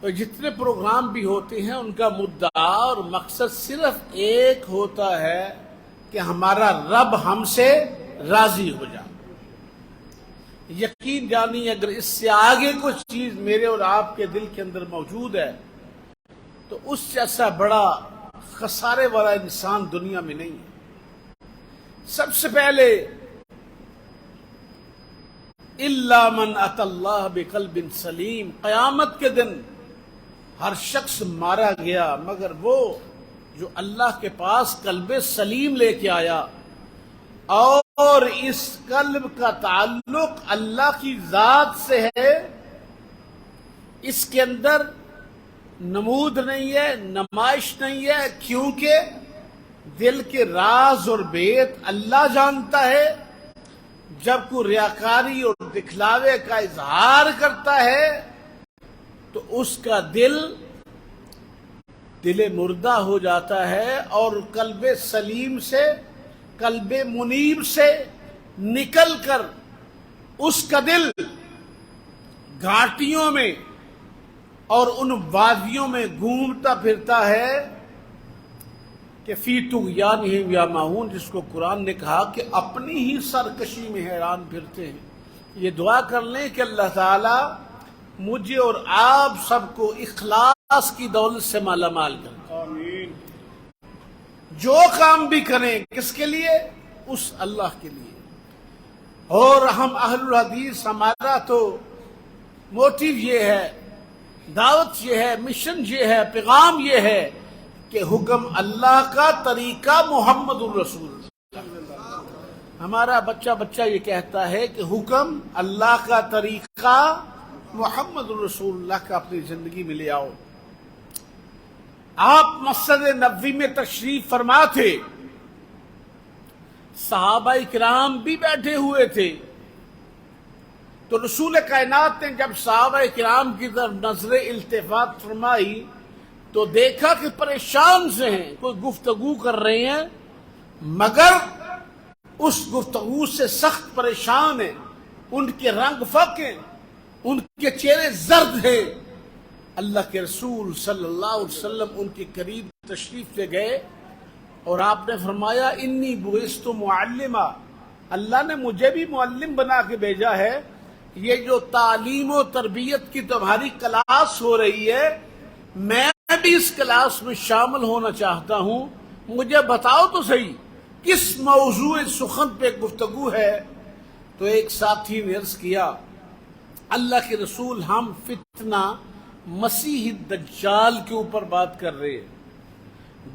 اور جتنے پروگرام بھی ہوتے ہیں ان کا مدعا اور مقصد صرف ایک ہوتا ہے کہ ہمارا رب ہم سے راضی ہو جائے۔ یقین جانی اگر اس سے آگے کچھ چیز میرے اور آپ کے دل کے اندر موجود ہے تو اس جیسا بڑا خسارے والا انسان دنیا میں نہیں ہے۔ سب سے پہلے الا من اتى اللہ بقلب سلیم، قیامت کے دن ہر شخص مارا گیا مگر وہ جو اللہ کے پاس قلب سلیم لے کے آیا اور اس قلب کا تعلق اللہ کی ذات سے ہے، اس کے اندر نمود نہیں ہے، نمائش نہیں ہے، کیونکہ دل کے راز اور بیت اللہ جانتا ہے۔ جب کوئی ریاکاری اور دکھلاوے کا اظہار کرتا ہے تو اس کا دل مردہ ہو جاتا ہے اور قلب سلیم سے، قلب منیب سے نکل کر اس کا دل گھاٹیوں میں اور ان وادیوں میں گھومتا پھرتا ہے کہ فی طغیانہم یعمہون، جس کو قرآن نے کہا کہ اپنی ہی سرکشی میں حیران پھرتے ہیں۔ یہ دعا کر لیں کہ اللہ تعالی مجھے اور آپ سب کو اخلاص کی دولت سے مالا مال کریں۔ آمین۔ جو کام بھی کریں کس کے لیے؟ اس اللہ کے لیے۔ اور ہم اہل الحدیث، ہمارا تو موٹیو یہ ہے، دعوت یہ ہے، مشن یہ ہے، پیغام یہ ہے کہ حکم اللہ کا، طریقہ محمد الرسول۔ ہمارا بچہ یہ کہتا ہے کہ حکم اللہ کا، طریقہ محمد الرسول اللہ کا اپنی زندگی میں لے آؤ۔ آپ مسجد نبوی میں تشریف فرما تھے، صحابہ کرام بھی بیٹھے ہوئے تھے، تو رسول کائنات نے جب صحابہ کرام کی طرف نظر التفات فرمائی تو دیکھا کہ پریشان سے ہیں، کوئی گفتگو کر رہے ہیں مگر اس گفتگو سے سخت پریشان ہیں، ان کے رنگ فق ہیں، ان کے چہرے زرد ہیں۔ اللہ کے رسول صلی اللہ علیہ وسلم ان کے قریب تشریف لے گئے اور آپ نے فرمایا انی بعثت معلما، اللہ نے مجھے بھی معلم بنا کے بھیجا ہے۔ یہ جو تعلیم و تربیت کی تمہاری کلاس ہو رہی ہے، میں بھی اس کلاس میں شامل ہونا چاہتا ہوں، مجھے بتاؤ تو صحیح کس موضوع سخن پہ گفتگو ہے۔ تو ایک ساتھی نے عرض کیا اللہ کے رسول، ہم فتنہ مسیح دجال کے اوپر بات کر رہے ہیں،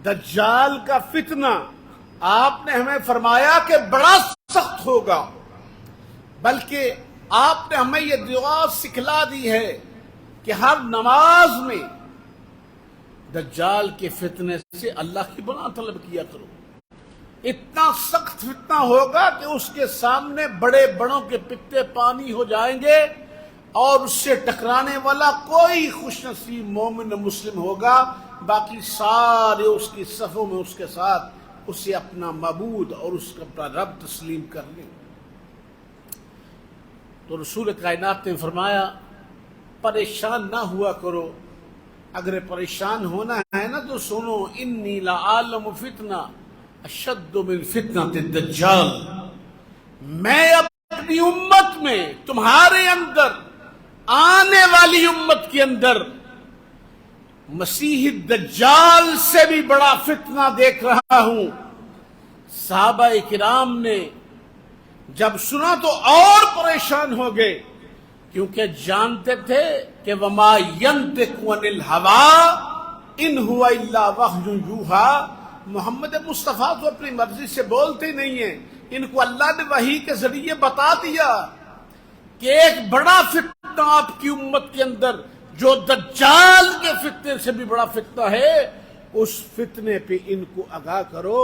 دجال کا فتنہ آپ نے ہمیں فرمایا کہ بڑا سخت ہوگا، بلکہ آپ نے ہمیں یہ دعا سکھلا دی ہے کہ ہر نماز میں دجال کے فتنے سے اللہ کی پناہ طلب کیا کرو۔ اتنا سخت فتنہ ہوگا کہ اس کے سامنے بڑے بڑوں کے پتے پانی ہو جائیں گے اور اس سے ٹکرانے والا کوئی خوش نصیب مومن مسلم ہوگا، باقی سارے اس کی صفوں میں اس کے ساتھ اسے اپنا معبود اور اس کا اپنا رب تسلیم کر لیں۔ تو رسول کائنات نے فرمایا پریشان نہ ہوا کرو، اگر پریشان ہونا ہے نا تو سنو، انی لعالم فتنہ اشد من فتنۃ الدجال، میں اپنی امت میں، تمہارے اندر، آنے والی امت کے اندر مسیح الدجال سے بھی بڑا فتنہ دیکھ رہا ہوں۔ صحابہ کرام نے جب سنا تو اور پریشان ہو گئے، کیونکہ جانتے تھے کہ وما ينطق عن الهوى ان هو الا وحی یوحی، محمد مصطفیٰ تو اپنی مرضی سے بولتے نہیں ہیں، ان کو اللہ نے وحی کے ذریعے بتا دیا کہ ایک بڑا فتنہ آپ کی امت کے اندر جو دجال کے فتنے سے بھی بڑا فتنہ ہے، اس فتنے پہ ان کو آگاہ کرو،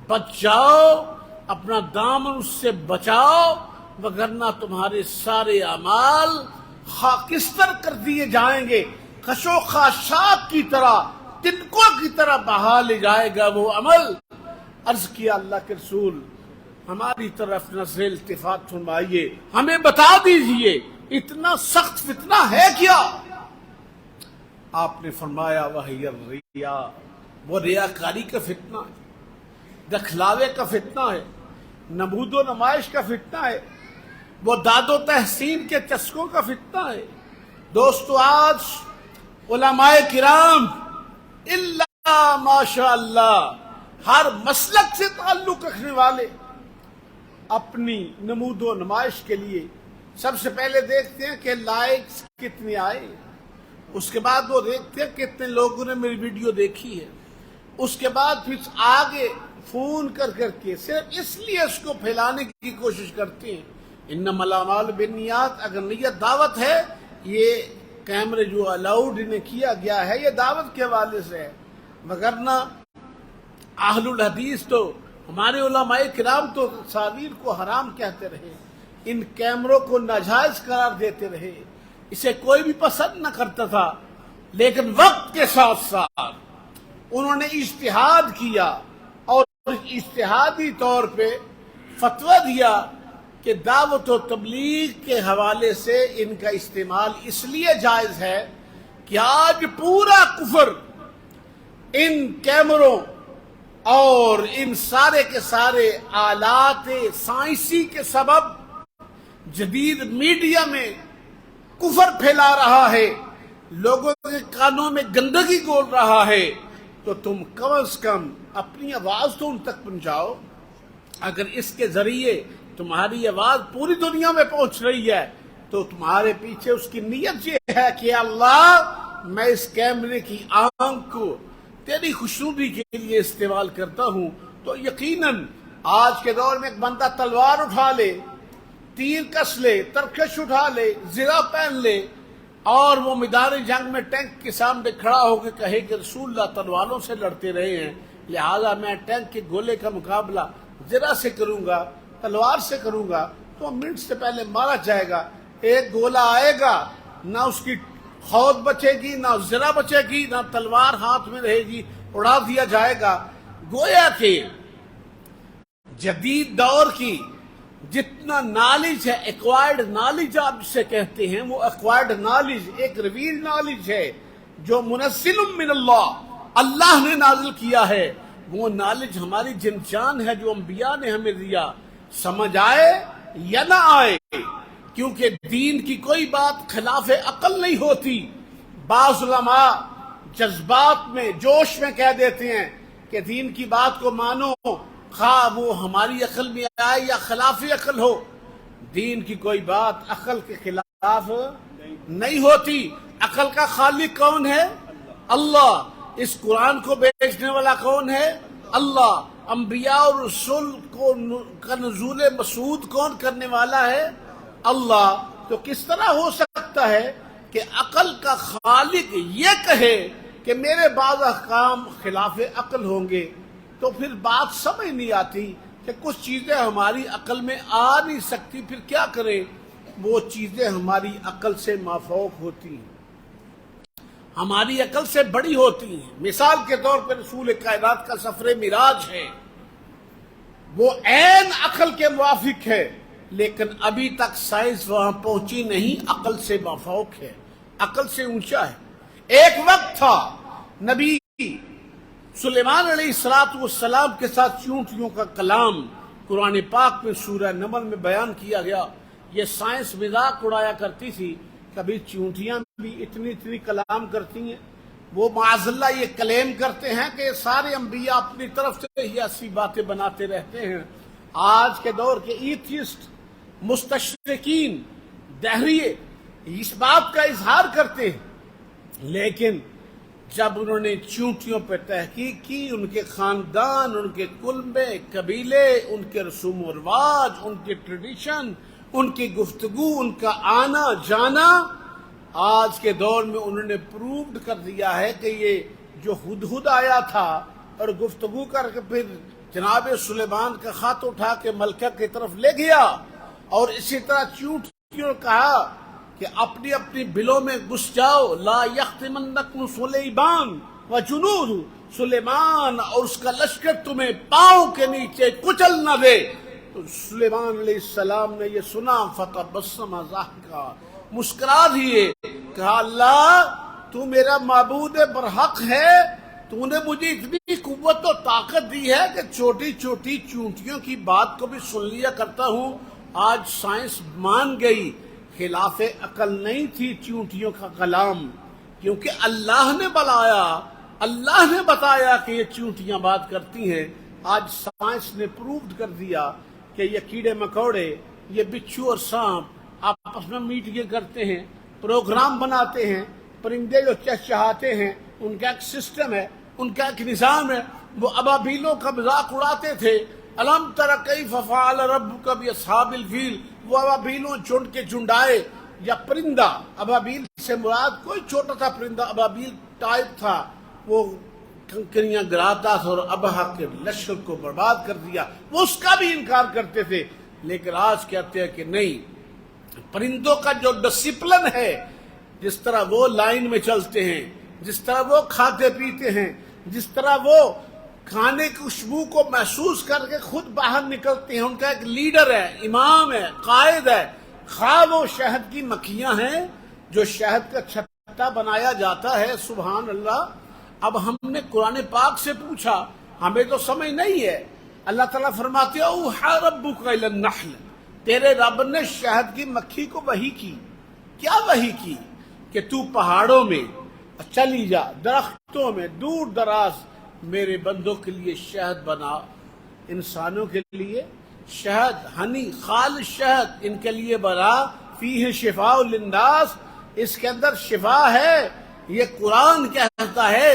بچ جاؤ، اپنا دامن اس سے بچاؤ، وگرنہ تمہارے سارے اعمال خاکستر کر دیے جائیں گے، خشو خاشاک کی طرح، تنکوں کی طرح بہا لے جائے گا وہ عمل۔ عرض کیا اللہ کے رسول ہماری طرف نظر التفات فرمائیے، ہمیں بتا دیجئے اتنا سخت فتنہ ہے کیا؟ آپ نے فرمایا وہی الریا، وہ ریاکاری کا فتنہ ہے، دکھلاوے کا فتنہ ہے، نمود و نمائش کا فتنہ ہے، وہ داد و تحسین کے چسکوں کا فتنہ ہے۔ دوستو، آج علماء کرام الا ماشاء اللہ ہر مسلک سے تعلق رکھنے والے اپنی نمود و نمائش کے لیے سب سے پہلے دیکھتے ہیں کہ لائکس کتنے آئے، اس کے بعد وہ دیکھتے ہیں کتنے لوگوں نے میری ویڈیو دیکھی ہے، اس کے بعد پھر آگے فون کر کے صرف اس لیے اس کو پھیلانے کی کوشش کرتے ہیں۔ انما الاعمال بالنیات، اگر نیت دعوت ہے، یہ کیمرے جو الاؤڈ انہیں کیا گیا ہے یہ دعوت کے حوالے سے ہے، وگرنہ اہل الحدیث تو ہمارے علماء کرام تو تصاویر کو حرام کہتے رہے، ان کیمروں کو ناجائز قرار دیتے رہے، اسے کوئی بھی پسند نہ کرتا تھا، لیکن وقت کے ساتھ ساتھ انہوں نے اجتہاد کیا اور اجتہادی طور پہ فتویٰ دیا کہ دعوت و تبلیغ کے حوالے سے ان کا استعمال اس لیے جائز ہے کہ آج پورا کفر ان کیمروں اور ان سارے کے سارے آلات سائنسی کے سبب جدید میڈیا میں کفر پھیلا رہا ہے، لوگوں کے کانوں میں گندگی گول رہا ہے، تو تم کم از کم اپنی آواز تو ان تک پہنچاؤ۔ اگر اس کے ذریعے تمہاری آواز پوری دنیا میں پہنچ رہی ہے تو تمہارے پیچھے اس کی نیت یہ ہے کہ اللہ میں اس کیمرے کی آنکھ کو تیری خوشنودی کے لیے استعمال کرتا ہوں، تو یقیناً آج کے دور میں ایک بندہ تلوار اٹھا لے، تیر کس لے، ترکش اٹھا لے، زرہ پہن لے اور وہ میدان جنگ میں ٹینک کے سامنے کھڑا ہو کے کہے کہ رسول اللہ تلواروں سے لڑتے رہے ہیں، لہذا میں ٹینک کے گولے کا مقابلہ زرہ سے کروں گا، تلوار سے کروں گا، تو منٹ سے پہلے مارا جائے گا۔ ایک گولہ آئے گا، نہ اس کی خود بچے گی، نہ زرہ بچے گی، نہ تلوار ہاتھ میں رہے گی، اڑا دیا جائے گا۔ گویا کہ جدید دور کی جتنا نالج ہے، ایکوائرڈ نالج آپ جسے کہتے ہیں، وہ ایکوائرڈ نالج ایک ریویل نالج ہے جو منزل من اللہ نے نازل کیا ہے۔ وہ نالج ہماری جن جان ہے جو انبیاء نے ہمیں دیا، سمجھ آئے یا نہ آئے، کیونکہ دین کی کوئی بات خلاف عقل نہیں ہوتی۔ بعض علماء جذبات میں، جوش میں کہہ دیتے ہیں کہ دین کی بات کو مانو، خواہ وہ ہماری عقل میں آئے یا خلاف عقل ہو۔ دین کی کوئی بات عقل کے خلاف نہیں ہوتی۔ عقل کا خالق کون ہے؟ اللہ۔ اس قرآن کو بیچنے والا کون ہے؟ اللہ۔ انبیاء اور رسول کا نزول مسعود کون کرنے والا ہے؟ اللہ۔ تو کس طرح ہو سکتا ہے کہ عقل کا خالق یہ کہے کہ میرے بعض احکام خلاف عقل ہوں گے؟ تو پھر بات سمجھ نہیں آتی کہ کچھ چیزیں ہماری عقل میں آ نہیں سکتی، پھر کیا کریں؟ وہ چیزیں ہماری عقل سے مافوق ہوتی ہیں، ہماری عقل سے بڑی ہوتی ہیں۔ مثال کے طور پر رسول کائنات کا سفر معراج ہے، وہ عین عقل کے موافق ہے، لیکن ابھی تک سائنس وہاں پہنچی نہیں، عقل سے مافوق ہے، عقل سے اونچا ہے۔ ایک وقت تھا نبی سلیمان علیہ السلام کے ساتھ چونٹیوں کا کلام قرآن پاک میں سورہ نمل میں بیان کیا گیا۔ یہ سائنس مذاق اڑایا کرتی تھی، کبھی چونٹیاں بھی اتنی کلام کرتی ہیں۔ وہ معاذ اللہ یہ کلیم کرتے ہیں کہ سارے انبیاء اپنی طرف سے ہی ایسی باتیں بناتے رہتے ہیں۔ آج کے دور کے ایتھیسٹ، مستشرقین، دہریے اس بات کا اظہار کرتے ہیں، لیکن جب انہوں نے چونٹیوں پہ تحقیق کی، ان کے خاندان، ان کے کلبے، قبیلے، ان کے رسوم و رواج، ان کے ٹریڈیشن، ان کی گفتگو، ان کا آنا جانا، آج کے دور میں انہوں نے پرووڈ کر دیا ہے کہ یہ جو ہدہد آیا تھا اور گفتگو کر کے پھر جناب سلیمان کا خط اٹھا کے ملکہ کی طرف لے گیا، اور اسی طرح چونٹیوں نے کہا کہ اپنی اپنی بلوں میں گھس جاؤ، لا یختمنکم سلیمان وجنود، سلیمان اور اس کا لشکر تمہیں پاؤں کے نیچے کچل نہ دے۔ تو سلیمان علیہ السلام نے یہ سنا، فتبسم ضاحکا، مسکرا دیے، کہا اللہ تو میرا معبود برحق ہے، تو نے مجھے اتنی قوت و طاقت دی ہے کہ چھوٹی چھوٹی چونٹیوں کی بات کو بھی سن لیا کرتا ہوں۔ آج سائنس مان گئی خلاف عقل نہیں تھی چونٹیوں کا کلام، کیونکہ اللہ نے بلایا، اللہ نے بتایا کہ یہ چونٹیاں بات کرتی ہیں۔ آج سائنس نے پروفڈ کر دیا کہ یہ کیڑے مکوڑے، یہ بچھو اور سانپ آپس میں میٹنگیں کرتے ہیں، پروگرام بناتے ہیں، پرندے جو چہچہاتے ہیں، ان کا ایک سسٹم ہے، ان کا ایک نظام ہے۔ وہ ابابیلوں کا مذاق اڑاتے تھے، الم تر کیف فعل ربک باصحاب الفیل، وہ ابابیلوں جھنڈ کے جھنڈائے یا پرندہ، ابابیل سے مراد کوئی چھوٹا سا پرندہ ابابیل ٹائپ تھا، وہ کنکریاں گراتا تھا اور ابہا کے لشکر کو برباد کر دیا، وہ اس کا بھی انکار کرتے تھے۔ لیکن آج کہتے ہیں کہ نہیں، پرندوں کا جو ڈسپلن ہے، جس طرح وہ لائن میں چلتے ہیں، جس طرح وہ کھاتے پیتے ہیں، جس طرح وہ کھانے کی خوشبو کو محسوس کر کے خود باہر نکلتے ہیں، ان کا ایک لیڈر ہے، امام ہے، قائد ہے۔ خواہ وہ شہد کی مکھیاں ہیں جو شہد کا چھتا بنایا جاتا ہے، سبحان اللہ۔ اب ہم نے قرآن پاک سے پوچھا، ہمیں تو سمجھ نہیں ہے۔ اللہ تعالیٰ فرماتے ہیں اوحی ربک الی النحل، تیرے رب نے شہد کی مکھی کو وحی کی۔ کیا وحی کی؟ کہ تو پہاڑوں میں چلی جا، درختوں میں دور دراز میرے بندوں کے لیے شہد بنا، انسانوں کے لیے شہد، ہنی، خالص شہد ان کے لیے بنا، فیہ شفاء للناس، اس کے اندر شفا ہے، یہ قرآن کہتا ہے۔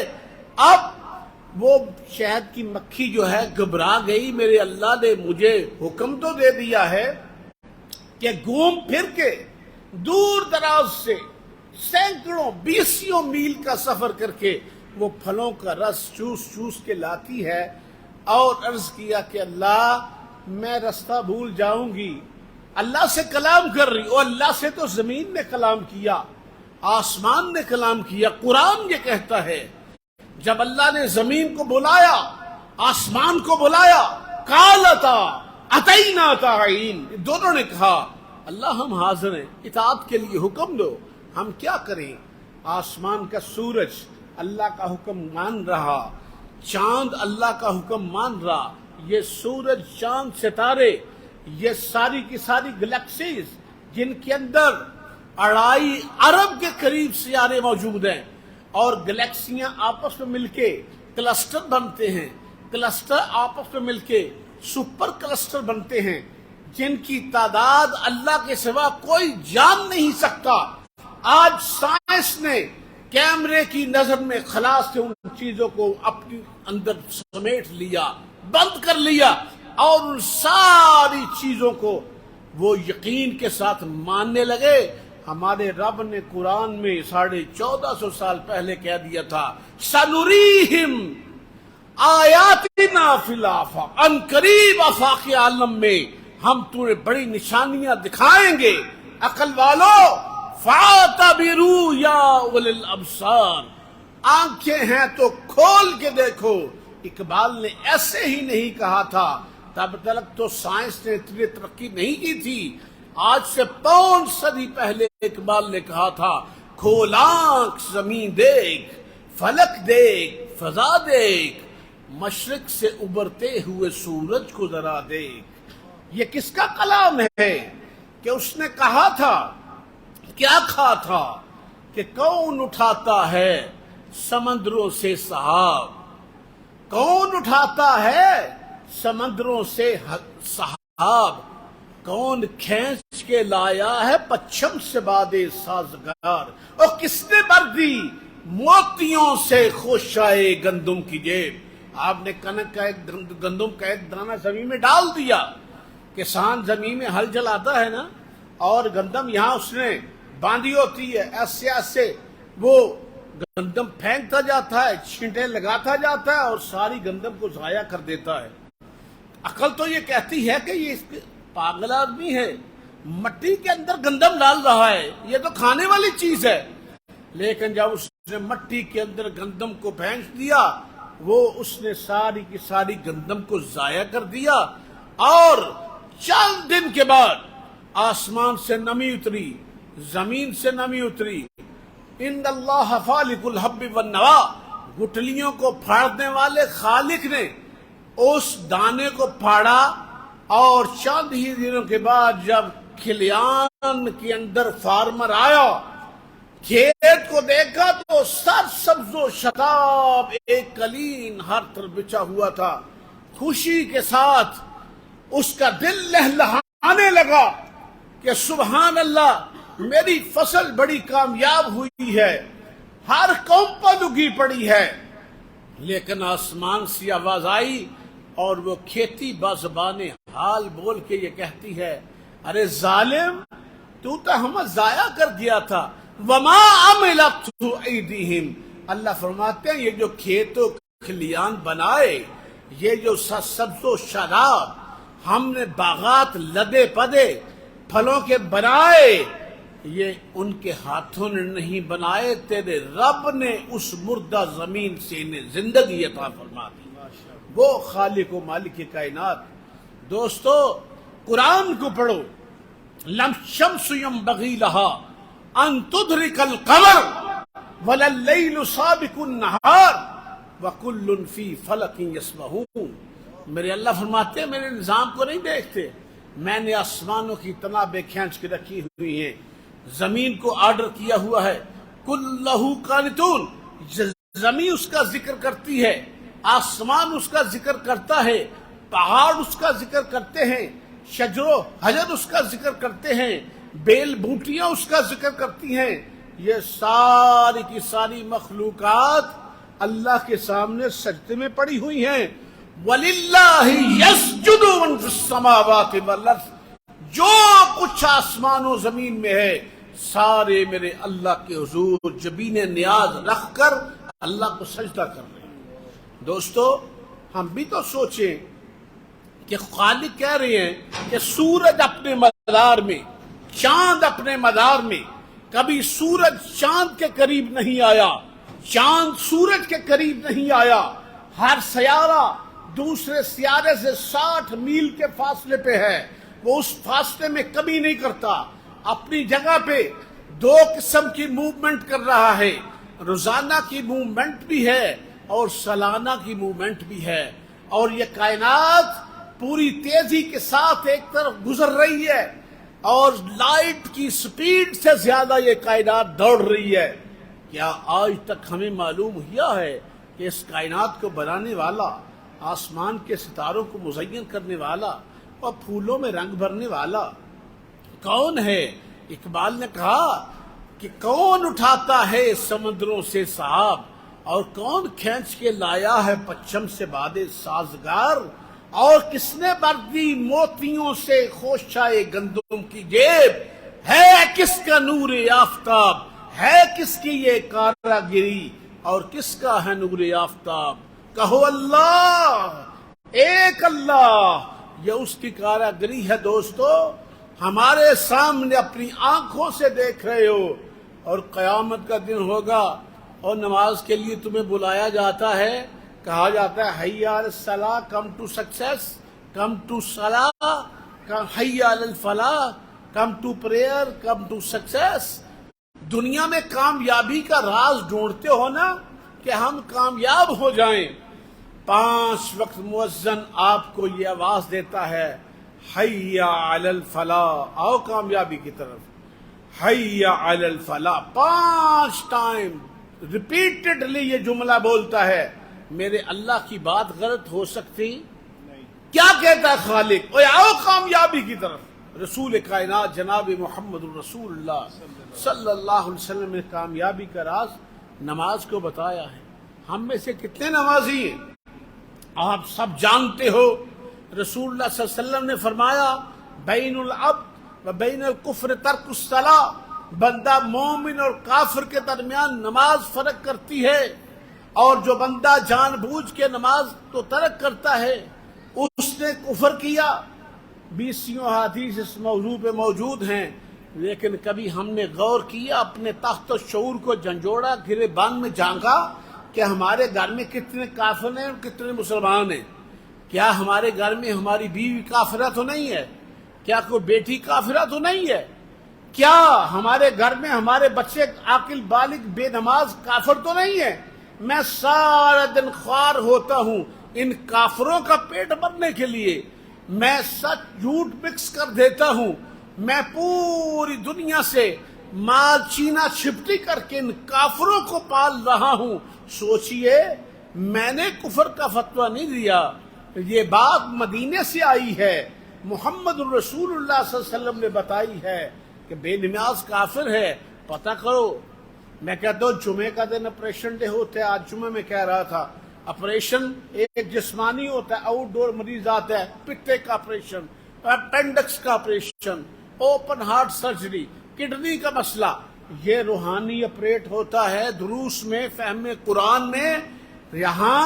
اب وہ شہد کی مکھی جو ہے گھبرا گئی، میرے اللہ نے مجھے حکم تو دے دیا ہے کہ گھوم پھر کے دور دراز سے سینکڑوں بیسیوں میل کا سفر کر کے وہ پھلوں کا رس چوس چوس کے لاتی ہے، اور عرض کیا کہ اللہ میں رستہ بھول جاؤں گی۔ اللہ سے کلام کر رہی، اور اللہ سے تو زمین نے کلام کیا، آسمان نے کلام کیا۔ قرآن یہ کہتا ہے جب اللہ نے زمین کو بلایا، آسمان کو بلایا، قالتا اتینا طاعین، دونوں نے کہا اللہ ہم حاضر ہیں، اطاعت کے لیے حکم دو، ہم کیا کریں۔ آسمان کا سورج اللہ کا حکم مان رہا، چاند اللہ کا حکم مان رہا، یہ سورج، چاند، ستارے، یہ ساری کی ساری گلیکسیز جن کے اندر 2.5 ارب کے قریب سیارے موجود ہیں، اور گلیکسیاں آپس میں مل کے کلسٹر بنتے ہیں، کلسٹر آپس میں مل کے سپر کلسٹر بنتے ہیں، جن کی تعداد اللہ کے سوا کوئی جان نہیں سکتا۔ آج سائنس نے کیمرے کی نظر میں خلاص سے ان چیزوں کو اپنے اندر سمیٹ لیا، بند کر لیا، اور ان ساری چیزوں کو وہ یقین کے ساتھ ماننے لگے۔ ہمارے رب نے قرآن میں 1450 سال پہلے کہہ دیا تھا سنوریہم آیاتنا فی الآفاق، ان قریب آفاق عالم میں ہم تمہیں بڑی نشانیاں دکھائیں گے، عقل والو فاعتبروا یا اولی الابصار، آنکھیں ہیں تو کھول کے دیکھو۔ اقبال نے ایسے ہی نہیں کہا تھا، تب تک تو سائنس نے اتنی ترقی نہیں کی تھی۔ آج سے 5 صدی پہلے اقبال نے کہا تھا کھول آنکھ زمین دیکھ، فلک دیکھ، فضا دیکھ، مشرق سے ابھرتے ہوئے سورج کو ذرا دیکھ۔ یہ کس کا کلام ہے کہ اس نے کہا تھا، کیا کہا تھا کہ کون اٹھاتا ہے سمندروں سے سحاب، کون اٹھاتا ہے سمندروں سے سحاب، کون کھینچ کے لایا ہے پچھم سے باد سازگار، اور کس نے بھر دی موتیوں سے خوشائے گندم کی جیب۔ آپ نے کنک کا ایک گندم کا ایک دانہ زمین میں ڈال دیا، کسان زمین میں ہل چلاتا ہے نا، اور گندم یہاں اس نے باندھی ہوتی ہے، ایسے ایسے وہ گندم پھینکتا جاتا ہے، چھینٹے لگاتا جاتا ہے، اور ساری گندم کو ضائع کر دیتا ہے۔ عقل تو یہ کہتی ہے کہ یہ پاگل آدمی ہے، مٹی کے اندر گندم ڈال رہا ہے، یہ تو کھانے والی چیز ہے۔ لیکن جب اس نے مٹی کے اندر گندم کو پھینک دیا، وہ اس نے ساری کی ساری گندم کو ضائع کر دیا، اور چند دن کے بعد آسمان سے نمی اتری، زمین سے نمی اتری، ان اللہ فالق الحب والنوا، گٹلیوں کو پھاڑنے والے خالق نے اس دانے کو پھاڑا، اور چند ہی دنوں کے بعد جب کھلیان کے اندر فارمر آیا، کھیت کو دیکھا تو سر سبز و شتاب ایک قلین ہر طرف بچھا ہوا تھا، خوشی کے ساتھ اس کا دل لہلہانے لگا کہ سبحان اللہ، میری فصل بڑی کامیاب ہوئی ہے، ہر قوم پر اگی پڑی ہے۔ لیکن آسمان سے آواز آئی اور وہ کھیتی بازبان حال بول کے یہ کہتی ہے، ارے ظالم، تو ہمیں ضائع کر دیا تھا۔ وما عملت ایدیہم، اللہ فرماتے ہیں یہ جو کھیت و کھلیان بنائے، یہ جو سبز و شاداب ہم نے باغات لدے پدے پھلوں کے بنائے، یہ ان کے ہاتھوں نے نہیں بنائے، تیرے رب نے اس مردہ زمین سے انہیں زندگی عطا فرما دی۔ وہ خالق و مالک کائنات۔ دوستو، قرآن کو پڑھو، لم شمس ينبغي لها ان تدرك القمر ولا الليل سابق النهار وكل في فلك يسبحون۔ میرے اللہ فرماتے ہیں میرے نظام کو نہیں دیکھتے، میں نے آسمانوں کی تنابیں کھینچ کے رکھی ہوئی ہیں، زمین کو آرڈر کیا ہوا ہے، کلہ قانتون، زمین اس کا ذکر کرتی ہے، آسمان اس کا ذکر کرتا ہے، پہاڑ اس کا ذکر کرتے ہیں، شجر و حجر اس کا ذکر کرتے ہیں، بیل بوٹیاں اس کا ذکر کرتی ہیں۔ یہ ساری کی ساری مخلوقات اللہ کے سامنے سجدے میں پڑی ہوئی ہیں۔ وَلِلَّهِ يَسْجُدُ مَن فِي السَّمَاوَاتِ وَالْأَرْضِ، جو کچھ آسمان و زمین میں ہے سارے میرے اللہ کے حضور جبین نیاز رکھ کر اللہ کو سجدہ کر رہے ہیں۔ دوستو، ہم بھی تو سوچیں کہ خالق کہہ رہے ہیں کہ سورج اپنے مدار میں، چاند اپنے مدار میں، کبھی سورج چاند کے قریب نہیں آیا، چاند سورج کے قریب نہیں آیا، ہر سیارہ دوسرے سیارے سے 60 میل کے فاصلے پہ ہے، وہ اس فاصلے میں کمی نہیں کرتا، اپنی جگہ پہ دو قسم کی موومنٹ کر رہا ہے، روزانہ کی موومنٹ بھی ہے اور سالانہ کی موومنٹ بھی ہے، اور یہ کائنات پوری تیزی کے ساتھ ایک طرف گزر رہی ہے، اور لائٹ کی سپیڈ سے زیادہ یہ کائنات دوڑ رہی ہے۔ کیا آج تک ہمیں معلوم ہوا ہے کہ اس کائنات کو بنانے والا، آسمان کے ستاروں کو مزین کرنے والا اور پھولوں میں رنگ بھرنے والا کون ہے؟ اقبال نے کہا کہ کون اٹھاتا ہے سمندروں سے سحاب، اور کون کھینچ کے لایا ہے پچھم سے بادے سازگار، اور کس نے بھر دی موتیوں سے خوشائے گندم کی جیب، ہے کس کا نور آفتاب، ہے کس کی یہ کاراگری، اور کس کا ہے نور آفتاب؟ کہو اللہ، ایک اللہ، یہ اس کی کاراگری ہے۔ دوستو، ہمارے سامنے اپنی آنکھوں سے دیکھ رہے ہو، اور قیامت کا دن ہوگا اور نماز کے لیے تمہیں بلایا جاتا ہے، کہا جاتا ہے حی علی الصلاۃ، come to success, come to salah, حی علی الفلاح، come to prayer, come to success. دنیا میں کامیابی کا راز ڈھونڈتے ہو نا کہ ہم کامیاب ہو جائیں، 5 وقت مؤذن آپ کو یہ آواز دیتا ہے حی علی الفلاح، آؤ کامیابی کی طرف، حی علی الفلاح، 5 ٹائم ریپیٹڈلی یہ جملہ بولتا ہے۔ میرے اللہ کی بات غلط ہو سکتی؟ کیا کہتا ہے خالق؟ اوے آؤ کامیابی کی طرف۔ رسول کائنات جناب محمد رسول اللہ صلی اللہ علیہ وسلم نے کامیابی کا راز نماز کو بتایا ہے۔ ہم میں سے کتنے نمازی ہیں؟ آپ سب جانتے ہو، رسول اللہ صلی اللہ علیہ وسلم نے فرمایا بین العبد و بین الکفر ترک الصلاۃ، بندہ مومن اور کافر کے درمیان نماز فرق کرتی ہے، اور جو بندہ جان بوجھ کے نماز تو ترک کرتا ہے اس نے کفر کیا۔ 20 حدیث اس موضوع پہ موجود ہیں، لیکن کبھی ہم نے غور کیا، اپنے تخت و شعور کو جھنجھوڑا، گریبان میں جھانکا کہ ہمارے گھر میں کتنے کافر ہیں اور کتنے مسلمان ہیں؟ کیا ہمارے گھر میں ہماری بیوی کافرہ تو نہیں ہے؟ کیا کوئی بیٹی کافرہ تو نہیں ہے؟ کیا ہمارے گھر میں ہمارے بچے عاقل بالغ بے نماز کافر تو نہیں ہے؟ میں سارا دن خوار ہوتا ہوں ان کافروں کا پیٹ بھرنے کے لیے، میں سچ جھوٹ مکس کر دیتا ہوں، میں پوری دنیا سے مال چینا چھپٹی کر کے ان کافروں کو پال رہا ہوں۔ سوچئے، میں نے کفر کا فتویٰ نہیں دیا، یہ بات مدینے سے آئی ہے، محمد رسول اللہ صلی اللہ علیہ وسلم نے بتائی ہے کہ بے نماز کافر ہے، پتہ کرو۔ میں کہتا ہوں جمعے کا دن آپریشن ڈے ہوتا ہے، آج جمعہ میں کہہ رہا تھا، آپریشن ایک جسمانی ہوتا ہے، آؤٹ ڈور مریض آتا ہے، پتے کا آپریشن، اپینڈکس کا operation, open heart surgery, kidney کا مسئلہ، یہ روحانی آپریٹ ہوتا ہے دروس میں، فہم قرآن میں۔ یہاں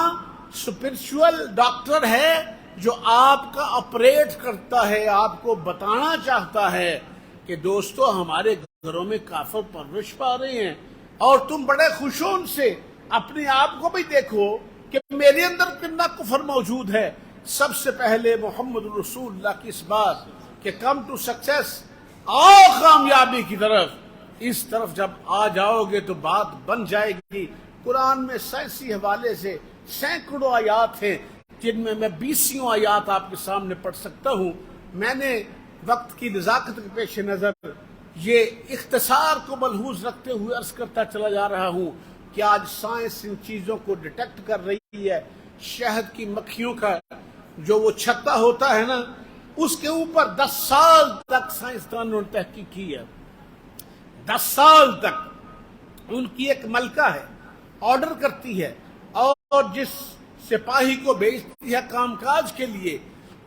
اسپرچول ڈاکٹر ہے جو آپ کا آپریٹ کرتا ہے، آپ کو بتانا چاہتا ہے کہ دوستو ہمارے گھروں میں کافر پرورش پا رہے ہیں، اور تم بڑے خوش ہو ان سے۔ اپنے آپ کو بھی دیکھو کہ میرے اندر کتنا کفر موجود ہے۔ سب سے پہلے محمد رسول اللہ کی اس بات کہ کم ٹو سکسیس، آؤ کامیابی کی طرف، اس طرف جب آ جاؤ گے تو بات بن جائے گی۔ قرآن میں سائنسی حوالے سے سینکڑوں آیات ہیں جن میں 20 آیات آپ کے سامنے پڑھ سکتا ہوں۔ میں نے وقت کی نزاکت کے پیش نظر یہ اختصار کو ملحوظ رکھتے ہوئے عرض کرتا چلا جا رہا ہوں کہ آج سائنس ان چیزوں کو ڈیٹیکٹ کر رہی ہے۔ شہد کی مکھیوں کا جو وہ چھتا ہوتا ہے نا، اس کے اوپر 10 سال تک سائنسدانوں نے تحقیق کی ہے۔ 10 سال تک ان کی ایک ملکہ ہے، آرڈر کرتی ہے، اور جس سپاہی کو بھیجتی ہے کام کاج کے لیے،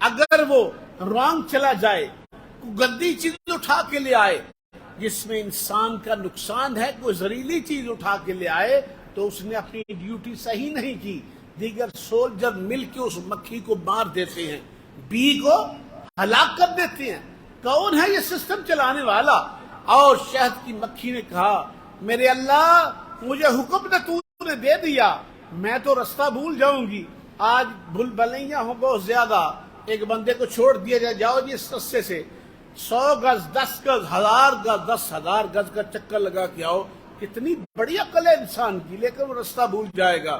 اگر وہ رانگ چلا جائے، گندی چیز اٹھا کے لے آئے جس میں انسان کا نقصان ہے، کوئی زہریلی چیز اٹھا کے لے آئے، تو اس نے اپنی ڈیوٹی صحیح نہیں کی۔ دیگر سولجر مل کے اس مکھی کو مار دیتے ہیں، بی کو ہلاک کر دیتے ہیں۔ کون ہے یہ سسٹم چلانے والا؟ اور شہد کی مکھی نے کہا، میرے اللہ مجھے حکم تو نے دے دیا، میں تو رستہ بھول جاؤں گی، آج بھول بھلیاں ہوں بہت زیادہ، ایک بندے کو چھوڑ دیا جائے، جاؤ جی اس رستے سے 100 گز 10 گز 1000 گز 10,000 گز کا چکر لگا کے آؤ۔ کتنی بڑی عقل ہے انسان کی، لیکن وہ رستہ بھول جائے گا۔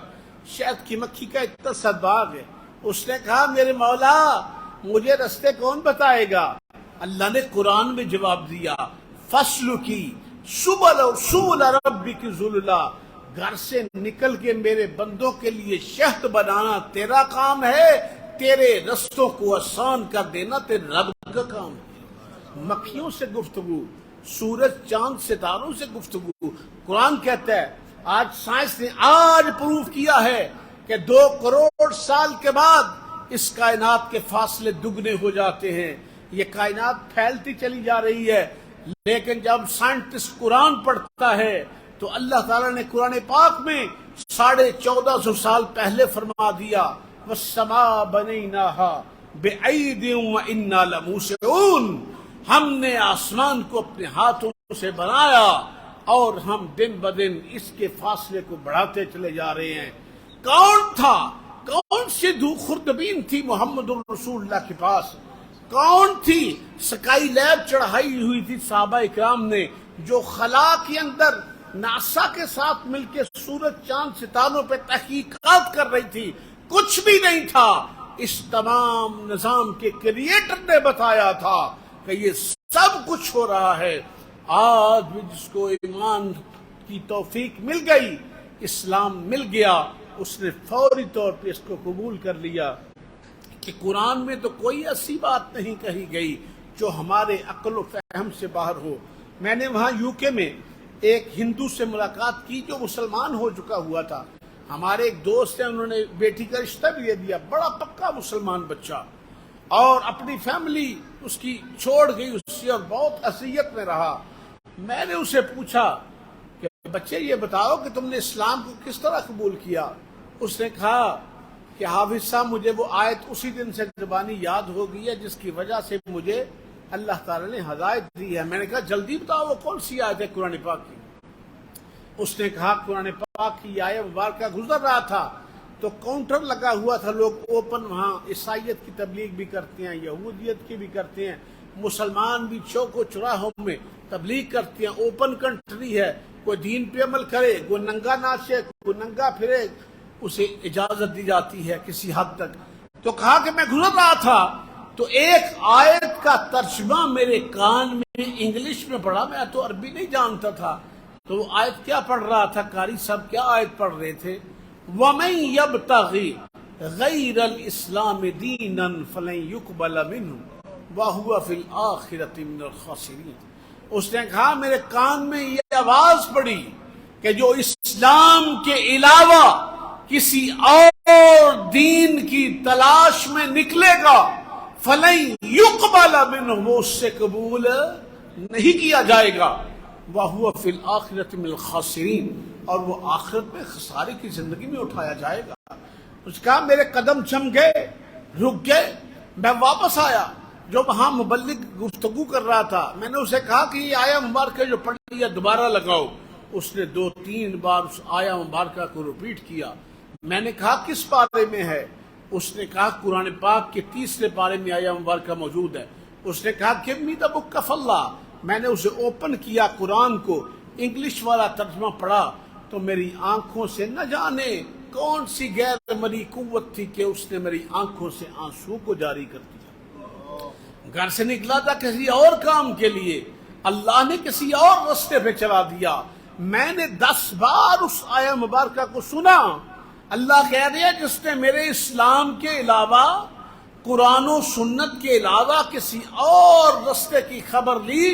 شہد کی مکھی کا اتنا سدبھاگ ہے، اس نے کہا میرے مولا مجھے رستے کون بتائے گا؟ اللہ نے قرآن میں جواب دیا، فصل کی سبل ربک ذللا، گھر سے نکل کے میرے بندوں کے لیے شہد بنانا تیرا کام ہے، تیرے رستوں کو آسان کر دینا تیرے رب کا کام ہے۔ مکھیوں سے گفتگو، سورج چاند ستاروں سے گفتگو۔ قرآن کہتا ہے، آج سائنس نے آج پروف کیا ہے کہ 2 کروڑ سال کے بعد اس کائنات کے فاصلے دگنے ہو جاتے ہیں۔ یہ کائنات پھیلتی چلی جا رہی ہے، لیکن جب سائنٹسٹ قرآن پڑھتا ہے تو اللہ تعالیٰ نے قرآن پاک میں 1450 سال پہلے فرما دیا، وَالسَّمَاءَ بَنَيْنَاهَا بِأَيْدٍ وَإِنَّا لَمُوسِعُونَ، ہم نے آسمان کو اپنے ہاتھوں سے بنایا اور ہم دن بدن اس کے فاصلے کو بڑھاتے چلے جا رہے ہیں۔ کون تھا، کون سی خوردبین تھی محمد رسول اللہ کے پاس؟ کون تھی سکائی لیب چڑھائی ہوئی تھی صحابہ اکرام نے جو خلا کے اندر ناسا کے ساتھ مل کے سورج چاند ستاروں پہ تحقیقات کر رہی تھی؟ کچھ بھی نہیں تھا۔ اس تمام نظام کے کریٹر نے بتایا تھا کہ یہ سب کچھ ہو رہا ہے۔ آج بھی جس کو ایمان کی توفیق مل گئی، اسلام مل گیا، اس نے فوری طور پہ اس کو قبول کر لیا کہ قرآن میں تو کوئی ایسی بات نہیں کہی گئی جو ہمارے عقل و فہم سے باہر ہو۔ میں نے وہاں UK میں ایک ہندو سے ملاقات کی جو مسلمان ہو چکا ہوا تھا۔ ہمارے ایک دوست ہیں، انہوں نے بیٹی کا رشتہ بھی دے دیا، بڑا پکا مسلمان بچہ، اور اپنی فیملی اس کی چھوڑ گئی اس سے اور بہت اذیت میں رہا۔ میں نے اسے پوچھا کہ بچے یہ بتاؤ کہ تم نے اسلام کو کس طرح قبول کیا؟ اس نے کہا کہ حافظ صاحب مجھے وہ آیت اسی دن سے زبانی یاد ہو گئی ہے جس کی وجہ سے مجھے اللہ تعالی نے ہدایت دی ہے۔ میں نے کہا جلدی بتاؤ وہ کون سی آیت ہے قرآن پاک کی؟ اس نے کہا قرآن پاک کی آیت مبارکہ گزر رہا تھا تو کاؤنٹر لگا ہوا تھا، لوگ اوپن وہاں عیسائیت کی تبلیغ بھی کرتے ہیں، یہودیت کی بھی کرتے ہیں، مسلمان بھی چوک و چراہوں میں تبلیغ کرتے ہیں، اوپن کنٹری ہے، کوئی دین پہ عمل کرے، کوئی ننگا ناچے، کوئی ننگا پھرے، اسے اجازت دی جاتی ہے کسی حد تک۔ تو کہا کہ میں گزر رہا تھا تو ایک آیت کا ترجمہ میرے کان میں انگلش میں پڑھا، میں تو عربی نہیں جانتا تھا، تو وہ آیت کیا پڑھ رہا تھا؟ قاری صاحب کیا آیت پڑھ رہے تھے؟ وَمَن يَبْتَغِ غَيْرَ الْإِسْلَامِ دِينًا فَلَن يُقْبَلَ مِنْهُ وَهُوَ فِي الْآخِرَةِ مِنَ الْخَاسِرِينَ۔ اس نے کہا میرے کان میں یہ آواز پڑی کہ جو اسلام کے علاوہ کسی اور دین کی تلاش میں نکلے گا فَلَن يُقْبَلَ مِنْهُ، وہ اس سے قبول نہیں کیا جائے گا، وَهُوَ فِي الْآخِرَةِ مِنَ الْخَاسِرِينَ، اور وہ آخرت میں خسارے کی زندگی میں اٹھایا جائے گا۔ اس کہا میرے قدم چم گئے، رک گئے، میں واپس آیا، جو وہاں مبلغ گفتگو کر رہا تھا میں نے اسے کہا کہ یہ آیا مبارکہ جو پڑھ لیا دوبارہ لگاؤ۔ اس نے 2-3 بار اس آیا مبارکہ کو ریپیٹ کیا۔ میں نے کہا کس پارے میں ہے؟ اس نے کہا قرآن پاک کے 3 پارے میں آیا مبارکہ موجود ہے۔ اس نے کہا give me the book of Allah۔ میں نے اسے اوپن کیا قرآن کو، انگلش والا ترجمہ پڑھا تو میری آنکھوں سے نہ جانے کون سی غیر مری قوت تھی کہ اس نے میری آنکھوں سے آنسو کو جاری کر دیا۔ گھر سے نکلا تھا کسی اور کام کے لیے، اللہ نے کسی اور راستے پہ چلا دیا۔ میں نے 10 بار اس آیا مبارکہ کو سنا۔ اللہ کہہ رہا ہے جس نے میرے اسلام کے علاوہ، قرآن و سنت کے علاوہ کسی اور راستے کی خبر لی،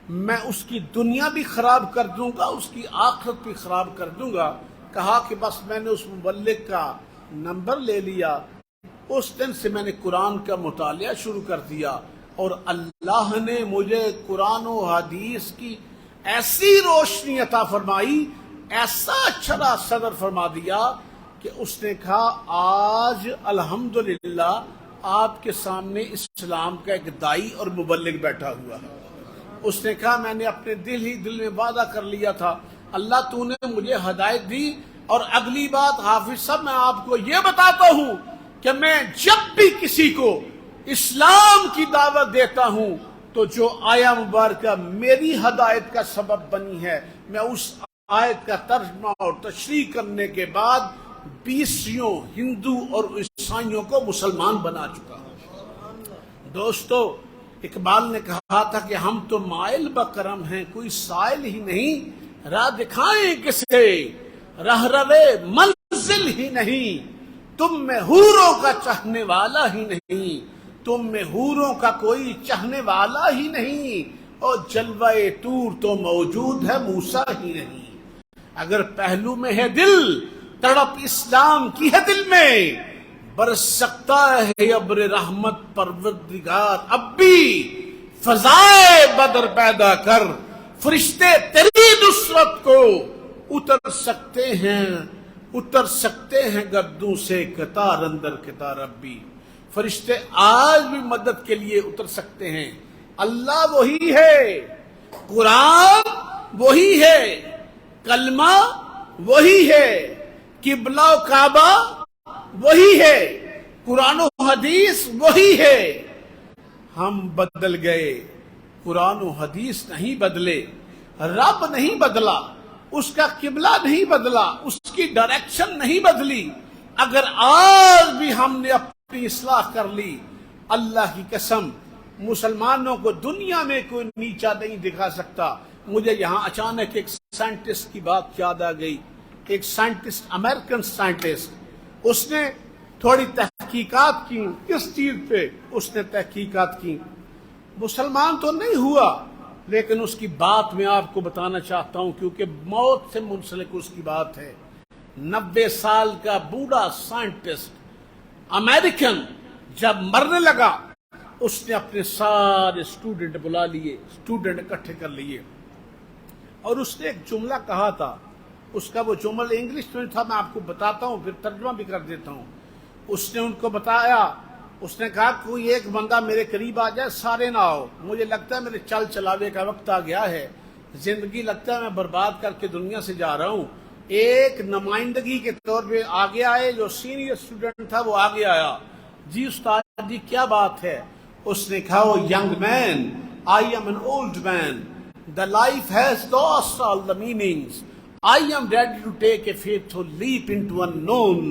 میں اس کی دنیا بھی خراب کر دوں گا، اس کی آخرت بھی خراب کر دوں گا۔ کہا کہ بس میں نے اس مبلغ کا نمبر لے لیا، اس دن سے میں نے قرآن کا مطالعہ شروع کر دیا، اور اللہ نے مجھے قرآن و حدیث کی ایسی روشنی عطا فرمائی، ایسا اچھا صدر فرما دیا کہ اس نے کہا آج الحمدللہ آپ کے سامنے اسلام کا ایک دائی اور مبلغ بیٹھا ہوا ہے۔ اس نے کہا میں نے اپنے دل میں وعدہ کر لیا تھا، اللہ تو نے مجھے ہدایت دی، اور اگلی بات حافظ صاحب میں آپ کو یہ بتاتا ہوں کہ میں جب بھی کسی کو اسلام کی دعوت دیتا ہوں تو جو آیا مبارکہ میری ہدایت کا سبب بنی ہے، میں اس آیت کا ترجمہ اور تشریح کرنے کے بعد 20 ہندو اور عیسائیوں کو مسلمان بنا چکا ہوں۔ دوستو، اقبال نے کہا تھا کہ ہم تو مائل بکرم ہیں، کوئی سائل ہی نہیں، راہ دکھائیں کسے، راہ روے منزل ہی نہیں، تم میں حوروں کا چاہنے والا ہی نہیں، تم میں حوروں کا کوئی چاہنے والا ہی نہیں، اور جلوہ طور تو موجود ہے موسیٰ ہی نہیں۔ اگر پہلو میں ہے دل، تڑپ اسلام کی ہے دل میں، برس سکتا ہے ابر رحمت پروردگار اب بھی، فضائے بدر پیدا کر، فرشتے تیری نصرت کو اتر سکتے ہیں گردوں سے قطار اندر قطار اب بھی۔ فرشتے آج بھی مدد کے لیے اتر سکتے ہیں۔ اللہ وہی ہے، قرآن وہی ہے، کلمہ وہی ہے، قبلہ و کعبہ وہی ہے، قرآن و حدیث وہی ہے۔ ہم بدل گئے، قرآن و حدیث نہیں بدلے، رب نہیں بدلا، اس کا قبلہ نہیں بدلا، اس کی ڈائریکشن نہیں بدلی۔ اگر آج بھی ہم نے اپنی اصلاح کر لی، اللہ کی قسم مسلمانوں کو دنیا میں کوئی نیچا نہیں دکھا سکتا۔ مجھے یہاں اچانک ایک سائنٹسٹ کی بات یاد آ گئی، ایک سائنٹسٹ، امریکن سائنٹسٹ، اس نے تھوڑی تحقیقات کی۔ کس چیز پہ اس نے تحقیقات کی؟ مسلمان تو نہیں ہوا، لیکن اس کی بات میں آپ کو بتانا چاہتا ہوں کیونکہ موت سے منسلک اس کی بات ہے۔ 90 سال کا بوڑھا سائنٹسٹ امریکن جب مرنے لگا، اس نے اپنے سارے اسٹوڈنٹ بلا لیے، اسٹوڈنٹ اکٹھے کر لیے، اور اس نے ایک جملہ کہا تھا۔ اس کا وہ جملہ انگلش میں تھا، میں آپ کو بتاتا ہوں پھر ترجمہ بھی کر دیتا ہوں۔ اس نے ان کو بتایا، اس نے کہا کوئی ایک بندہ میرے قریب آ جائے، سارے نہ آؤ، مجھے لگتا ہے میرے چل چلاوے کا وقت آ گیا ہے، زندگی لگتا ہے میں برباد کر کے دنیا سے جا رہا ہوں۔ ایک نمائندگی کے طور پہ آگے آئے، جو سینئر اسٹوڈنٹ تھا وہ آگے آیا۔ جی استاد جی کیا بات ہے؟ اس نے کہا, oh young man, I am an old man. The life has lost all the meanings. I am ready to take a faithful leap into unknown.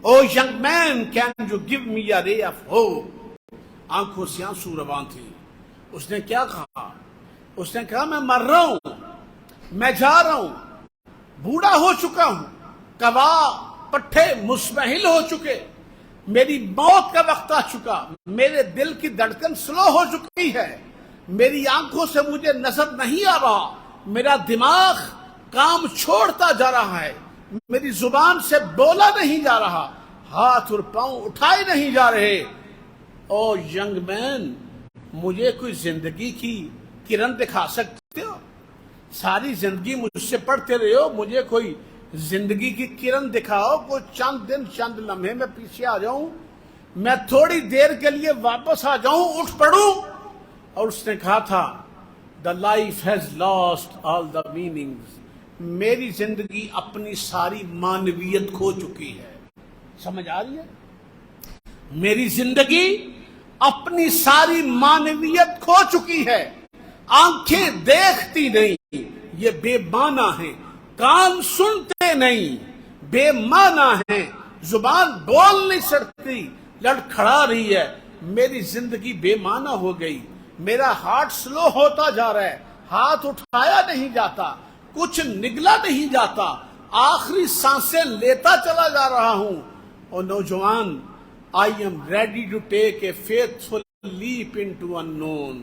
Oh young man, can you give me a ray of hope? آنکھوں سے آنسو روان تھی. اس نے کیا کہا؟ اس نے کہا میں مر رہا ہوں, میں جا رہا ہوں, بوڑھا ہو چکا ہوں, کوا پٹھے مسمحل ہو چکے, میری موت کا وقت آ چکا, میرے دل کی دھڑکن سلو ہو چکی ہے, میری آنکھوں سے مجھے نظر نہیں آ رہا, میرا دماغ کام چھوڑتا جا رہا ہے, میری زبان سے بولا نہیں جا رہا, ہاتھ اور پاؤں اٹھائے نہیں جا رہے. او ینگ مین, مجھے کوئی زندگی کی کرن دکھا سکتے ہو؟ ساری زندگی مجھ سے پڑھتے رہے ہو, مجھے کوئی زندگی کی کرن دکھاؤ, کوئی چند دن چند لمحے میں پیچھے آ جاؤں, میں تھوڑی دیر کے لیے واپس آ جاؤں, اٹھ پڑوں. اور اس نے کہا تھا the life has lost all the meanings. میری زندگی اپنی ساری معنویت کھو چکی ہے. سمجھ آ رہی ہے؟ میری زندگی اپنی ساری معنویت کھو چکی ہے. آنکھیں دیکھتی نہیں, یہ بے معنی ہیں, کان سنتے نہیں, بے معنی ہیں, زبان بول نہیں سکتی, لڑکھڑا رہی ہے. میری زندگی بے معنی ہو گئی, میرا ہارٹ سلو ہوتا جا رہا ہے, ہاتھ اٹھایا نہیں جاتا, کچھ نگلا نہیں جاتا, آخری سانسیں لیتا چلا جا رہا ہوں. اور نوجوان, I am ready to take a faithful leap into unknown.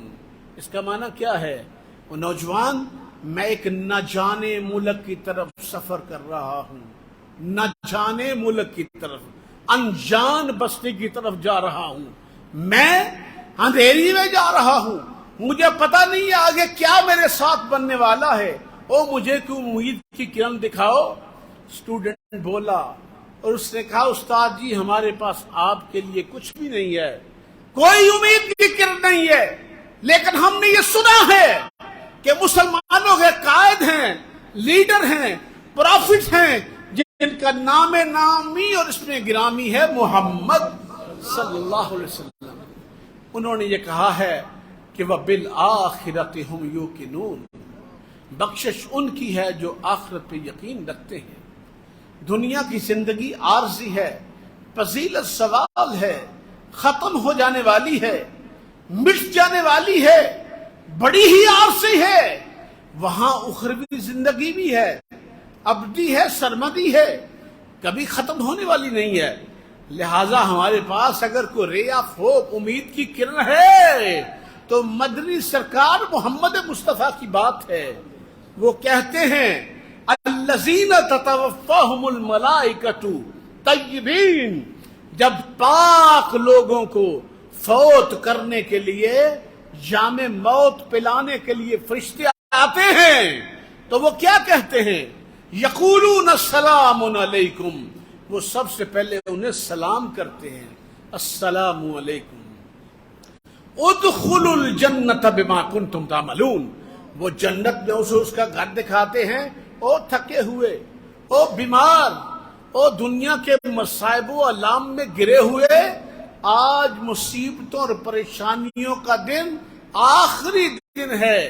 اس کا معنی کیا ہے؟ وہ نوجوان, میں ایک نہ جانے ملک کی طرف سفر کر رہا ہوں, نہ جانے ملک کی طرف, انجان بستی کی طرف جا رہا ہوں, میں اندھیری میں جا رہا ہوں, مجھے پتہ نہیں آگے کیا میرے ساتھ بننے والا ہے. او مجھے کوئی امید کی کرن دکھاؤ. اسٹوڈنٹ بولا, اور اس نے کہا استاد جی ہمارے پاس آپ کے لیے کچھ بھی نہیں ہے, کوئی امید کی کرن نہیں ہے, لیکن ہم نے یہ سنا ہے کہ مسلمانوں کے قائد ہیں, لیڈر ہیں, پروفٹ ہیں, جن کا نام نامی اور اس میں گرامی ہے محمد صلی اللہ علیہ وسلم. انہوں نے یہ کہا ہے کہ وَبِالْآخِرَةِ هُمْ يُوقِنُونَ, بخشش ان کی ہے جو آخرت پہ یقین رکھتے ہیں. دنیا کی زندگی عارضی ہے, فضیلت سوال ہے, ختم ہو جانے والی ہے, مٹ جانے والی ہے, بڑی ہی عارضی ہے. وہاں اخروی زندگی بھی ہے, ابدی ہے, سرمدی ہے, کبھی ختم ہونے والی نہیں ہے. لہٰذا ہمارے پاس اگر کوئی رے آف ہوپ, امید کی کرن ہے, تو مدنی سرکار محمد مصطفیٰ کی بات ہے. وہ کہتے ہیں الذین تتوفاہم الملائکۃ طیبین, جب پاک لوگوں کو فوت کرنے کے لیے, جام موت پلانے کے لیے فرشتے آتے ہیں, تو وہ کیا کہتے ہیں؟ یقولون السلام علیکم, وہ سب سے پہلے انہیں سلام کرتے ہیں, السلام علیکم, ادخلوا الجنت بما کنتم تعملون. وہ جنت میں اسے اس کا گھر دکھاتے ہیں, او تھکے ہوئے, او بیمار, او دنیا کے مصائب و الام میں گرے ہوئے, آج مصیبتوں اور پریشانیوں کا دن آخری دن ہے,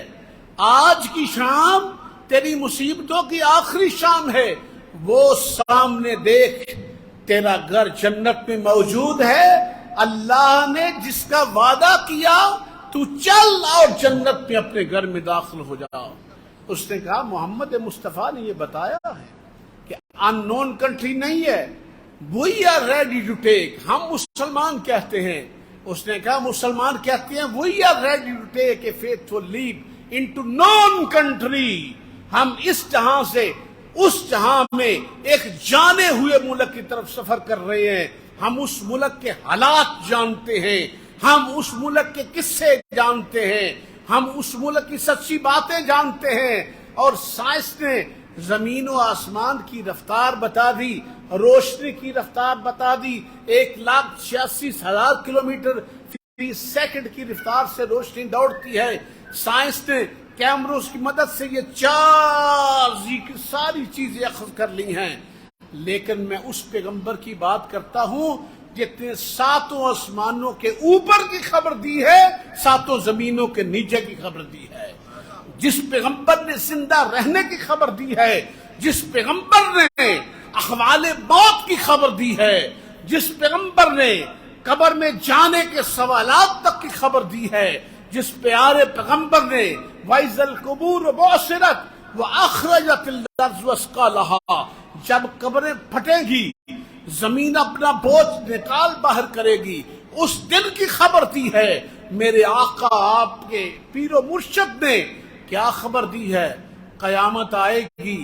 آج کی شام تیری مصیبتوں کی آخری شام ہے. وہ سامنے دیکھ, تیرا گھر جنت میں موجود ہے, اللہ نے جس کا وعدہ کیا, تو چل اور جنت میں اپنے گھر میں داخل ہو جاؤ. اس نے کہا محمد مصطفیٰ نے یہ بتایا ہے کہ ان نون کنٹری نہیں ہے, we are ready to take. ہم مسلمان کہتے ہیں, اس نے کہا مسلمان کہتے ہیں we are ready to take a faithful leap into unknown country. ہم اس جہاں سے اس جہاں میں ایک جانے ہوئے ملک کی طرف سفر کر رہے ہیں. ہم اس ملک کے حالات جانتے ہیں, ہم اس ملک کے قصے جانتے ہیں, ہم اس ملک کی سچی باتیں جانتے ہیں. اور سائنس نے زمین و آسمان کی رفتار بتا دی, روشنی کی رفتار بتا دی. 1,86,000 کلومیٹر فی سیکنڈ کی رفتار سے روشنی دوڑتی ہے. سائنس نے کیمروز کی مدد سے یہ ساری چیزیں اخذ کر لی ہیں. لیکن میں اس پیغمبر کی بات کرتا ہوں جتنے ساتوں آسمانوں کے اوپر کی خبر دی ہے ساتوں زمینوں کے نیچے کی خبر دی ہے، جس پیغمبر نے زندہ رہنے کی خبر دی ہے، جس پیغمبر نے احوال موت کی خبر دی ہے، جس پیغمبر نے قبر میں جانے کے سوالات تک کی خبر دی ہے، جس پیارے پیغمبر نے وَإِذَا الْقُبُورُ بُعْثِرَتْ وَأَخْرَجَتِ الْأَرْضُ أَثْقَالَهَا، جب قبریں پھٹیں گی، زمین اپنا بوجھ نکال باہر کرے گی، اس دن کی خبر دی ہے۔ میرے آقا آپ کے پیر و مرشد نے کیا خبر دی ہے؟ قیامت آئے گی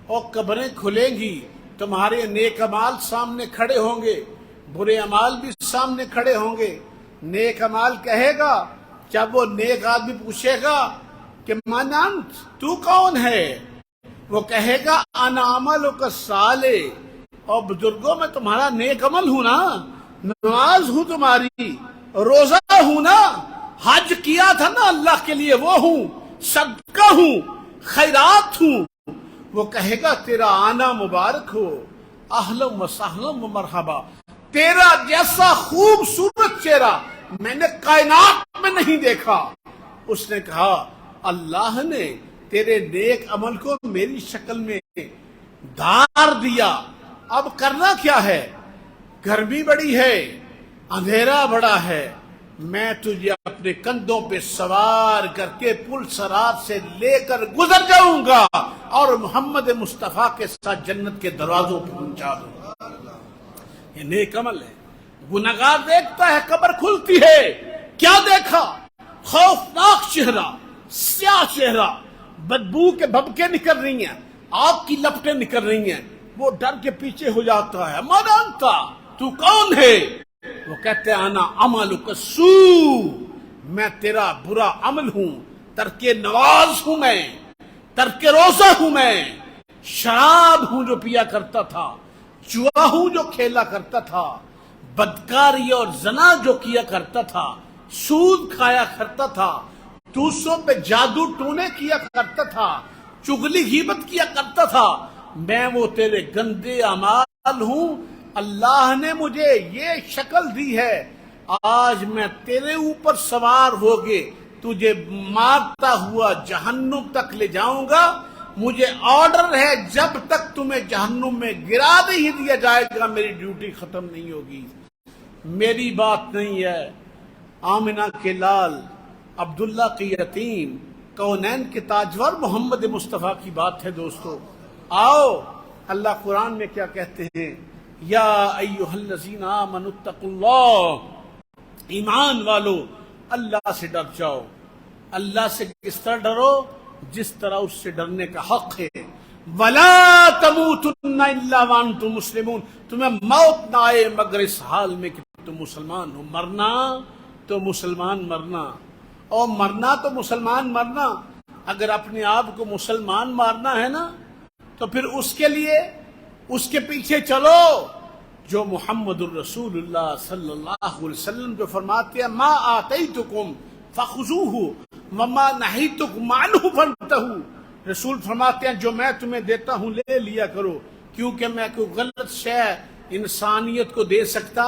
اور قبریں کھلیں گی، تمہارے نیک اعمال سامنے کھڑے ہوں گے، برے اعمال بھی سامنے کھڑے ہوں گے۔ نیک اعمال کہے گا، جب وہ نیک آدمی پوچھے گا کہ من انت، تو کون ہے؟ وہ کہے گا انا عملک الصالح، اور بزرگوں میں تمہارا نیک عمل ہوں نا، نماز ہوں تمہاری، روزہ ہوں نا، حج کیا تھا نا اللہ کے لیے وہ ہوں، صدقہ ہوں، خیرات ہوں۔ وہ کہے گا تیرا آنا مبارک ہو، اہلا و سہلا و مرحبا، تیرا جیسا خوبصورت چہرہ میں نے کائنات میں نہیں دیکھا۔ اس نے کہا اللہ نے تیرے نیک عمل کو میری شکل میں دھار دیا، اب کرنا کیا ہے؟ گرمی بڑی ہے، اندھیرا بڑا ہے، میں تجھے اپنے کندھوں پہ سوار کر کے پل صراط سے لے کر گزر جاؤں گا اور محمد مصطفیٰ کے ساتھ جنت کے دروازوں پہ پہنچا دوں گا۔ یہ نیک عمل ہے۔ گنہگار دیکھتا ہے قبر کھلتی ہے، کیا دیکھا؟ خوفناک چہرہ، سیاہ چہرہ، بدبو کے بھبکے نکل رہی ہیں، آگ کی لپٹیں نکل رہی ہیں، وہ ڈر کے پیچھے ہو جاتا ہے، من انت، تو کون ہے؟ وہ کہتے ہیں انا عملک السوء، میں تیرا برا عمل ہوں، ترک نواز ہوں، میں ترک روزہ ہوں، میں شراب ہوں جو پیا کرتا تھا، جوا ہوں جو کھیلا کرتا تھا، بدکاری اور زنا جو کیا کرتا تھا، سود کھایا کرتا تھا، دوسروں پہ جادو ٹونے کیا کرتا تھا، چغلی غیبت کیا کرتا تھا، میں وہ تیرے گندے اعمال ہوں۔ اللہ نے مجھے یہ شکل دی ہے، آج میں تیرے اوپر سوار ہوگے، تجھے مارتا ہوا جہنم تک لے جاؤں گا، مجھے آرڈر ہے جب تک تمہیں جہنم میں گرا نہیں دیا جائے گا میری ڈیوٹی ختم نہیں ہوگی۔ میری بات نہیں ہے، آمنہ کے لال، عبداللہ کی یتیم، کونین کے تاجور محمد مصطفیٰ کی بات ہے دوستو۔ آؤ اللہ قرآن میں کیا کہتے ہیں، یا ایھا الذین آمنوا اتقوا اللہ، ایمان والو اللہ سے ڈر جاؤ۔ اللہ سے کس طرح ڈرو؟ جس طرح اس سے ڈرنے کا حق ہے۔ وَلَا تَمُوتُنَّ إِلَّا وَأَنْتُمْ مُسْلِمُونَ، تمہیں موت نہ آئے مگر اس حال میں کہ تم مسلمان ہو۔ مرنا تو مسلمان مرنا، اور مرنا تو مسلمان مرنا۔ اگر اپنے آپ کو مسلمان مارنا ہے نا تو پھر اس کے لیے اس کے پیچھے چلو جو محمد الرسول اللہ صلی اللہ علیہ وسلم جو فرماتے ہیں ما آتیتکم فخذوہ وما نہیتکم عنہ فانتہوا۔ رسول فرماتے ہیں جو میں تمہیں دیتا ہوں لے لیا کرو، کیونکہ میں کوئی غلط شے انسانیت کو دے سکتا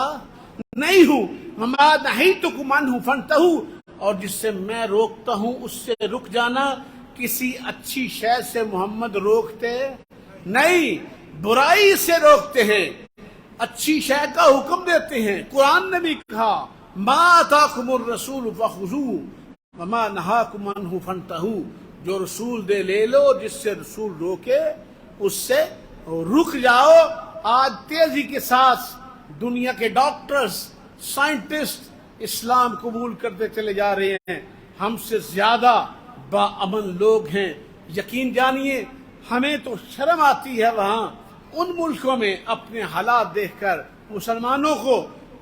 نہیں ہوں۔ وما نہیتکم عنہ فانتہوا، اور جس سے میں روکتا ہوں اس سے رک جانا۔ کسی اچھی شے سے محمد روکتے نہیں، برائی سے روکتے ہیں، اچھی شے کا حکم دیتے ہیں۔ قرآن نے بھی کہا ما آتاکم الرسول فخذوہ وما نہاکم عنہ فانتہوا، جو رسول دے لے لو، جس سے رسول روکے اس سے رک جاؤ۔ آج تیزی کے ساتھ دنیا کے ڈاکٹرز، سائنٹسٹ اسلام قبول کرتے چلے جا رہے ہیں، ہم سے زیادہ باامن لوگ ہیں۔ یقین جانیے ہمیں تو شرم آتی ہے وہاں ان ملکوں میں اپنے حالات دیکھ کر مسلمانوں کو،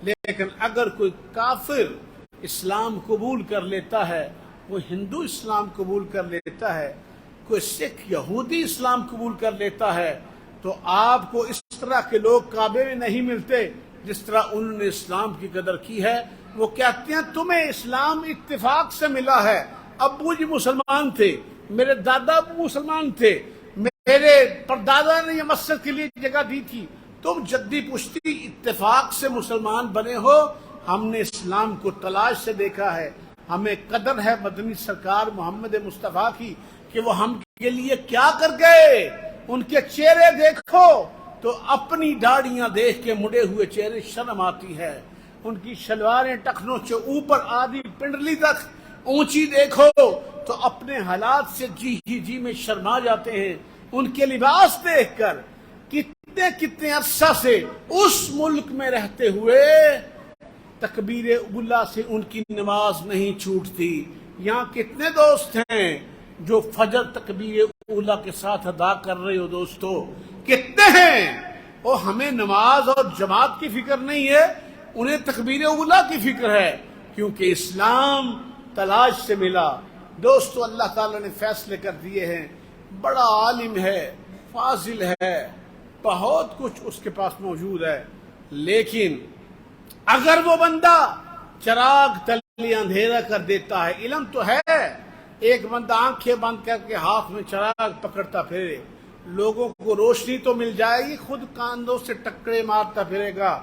لیکن اگر کوئی کافر اسلام قبول کر لیتا ہے، کوئی ہندو اسلام قبول کر لیتا ہے، کوئی سکھ یہودی اسلام قبول کر لیتا ہے، تو آپ کو اس طرح کے لوگ کعبے میں نہیں ملتے جس طرح انہوں نے اسلام کی قدر کی ہے۔ وہ کہتے ہیں تمہیں اسلام اتفاق سے ملا ہے، ابو جی مسلمان تھے، میرے دادا ابو مسلمان تھے، میرے پردادا نے یہ مسجد کے لیے جگہ دی تھی، تم جدی پشتی اتفاق سے مسلمان بنے ہو، ہم نے اسلام کو تلاش سے دیکھا ہے، ہمیں قدر ہے مدنی سرکار محمد مصطفیٰ کی کہ وہ ہم کے لیے کیا کر گئے۔ ان کے چہرے دیکھو تو اپنی داڑیاں دیکھ کے مڑے ہوئے چہرے شرم آتی ہے، ان کی شلواریں ٹخنوں سے اوپر آدھی پنڈلی تک اونچی دیکھو تو اپنے حالات سے جی میں شرما جاتے ہیں۔ ان کے لباس دیکھ کر کتنے عرصہ سے اس ملک میں رہتے ہوئے تکبیر اولا سے ان کی نماز نہیں چھوٹتی۔ یہاں کتنے دوست ہیں جو فجر تکبیر اولا کے ساتھ ادا کر رہے ہو دوستو، کتنے ہیں؟ اور ہمیں نماز اور جماعت کی فکر نہیں ہے، انہیں تکبیر اولا کی فکر ہے، کیونکہ اسلام تلاش سے ملا۔ دوستو اللہ تعالیٰ نے فیصلے کر دیے ہیں، بڑا عالم ہے، فاضل ہے، بہت کچھ اس کے پاس موجود ہے، لیکن اگر وہ بندہ چراغ تلے اندھیرا کر دیتا ہے، علم تو ہے، ایک بندہ آنکھیں بند کر کے ہاتھ میں چراغ پکڑتا پھرے، لوگوں کو روشنی تو مل جائے گی، خود کاندھوں سے ٹکرے مارتا پھرے گا۔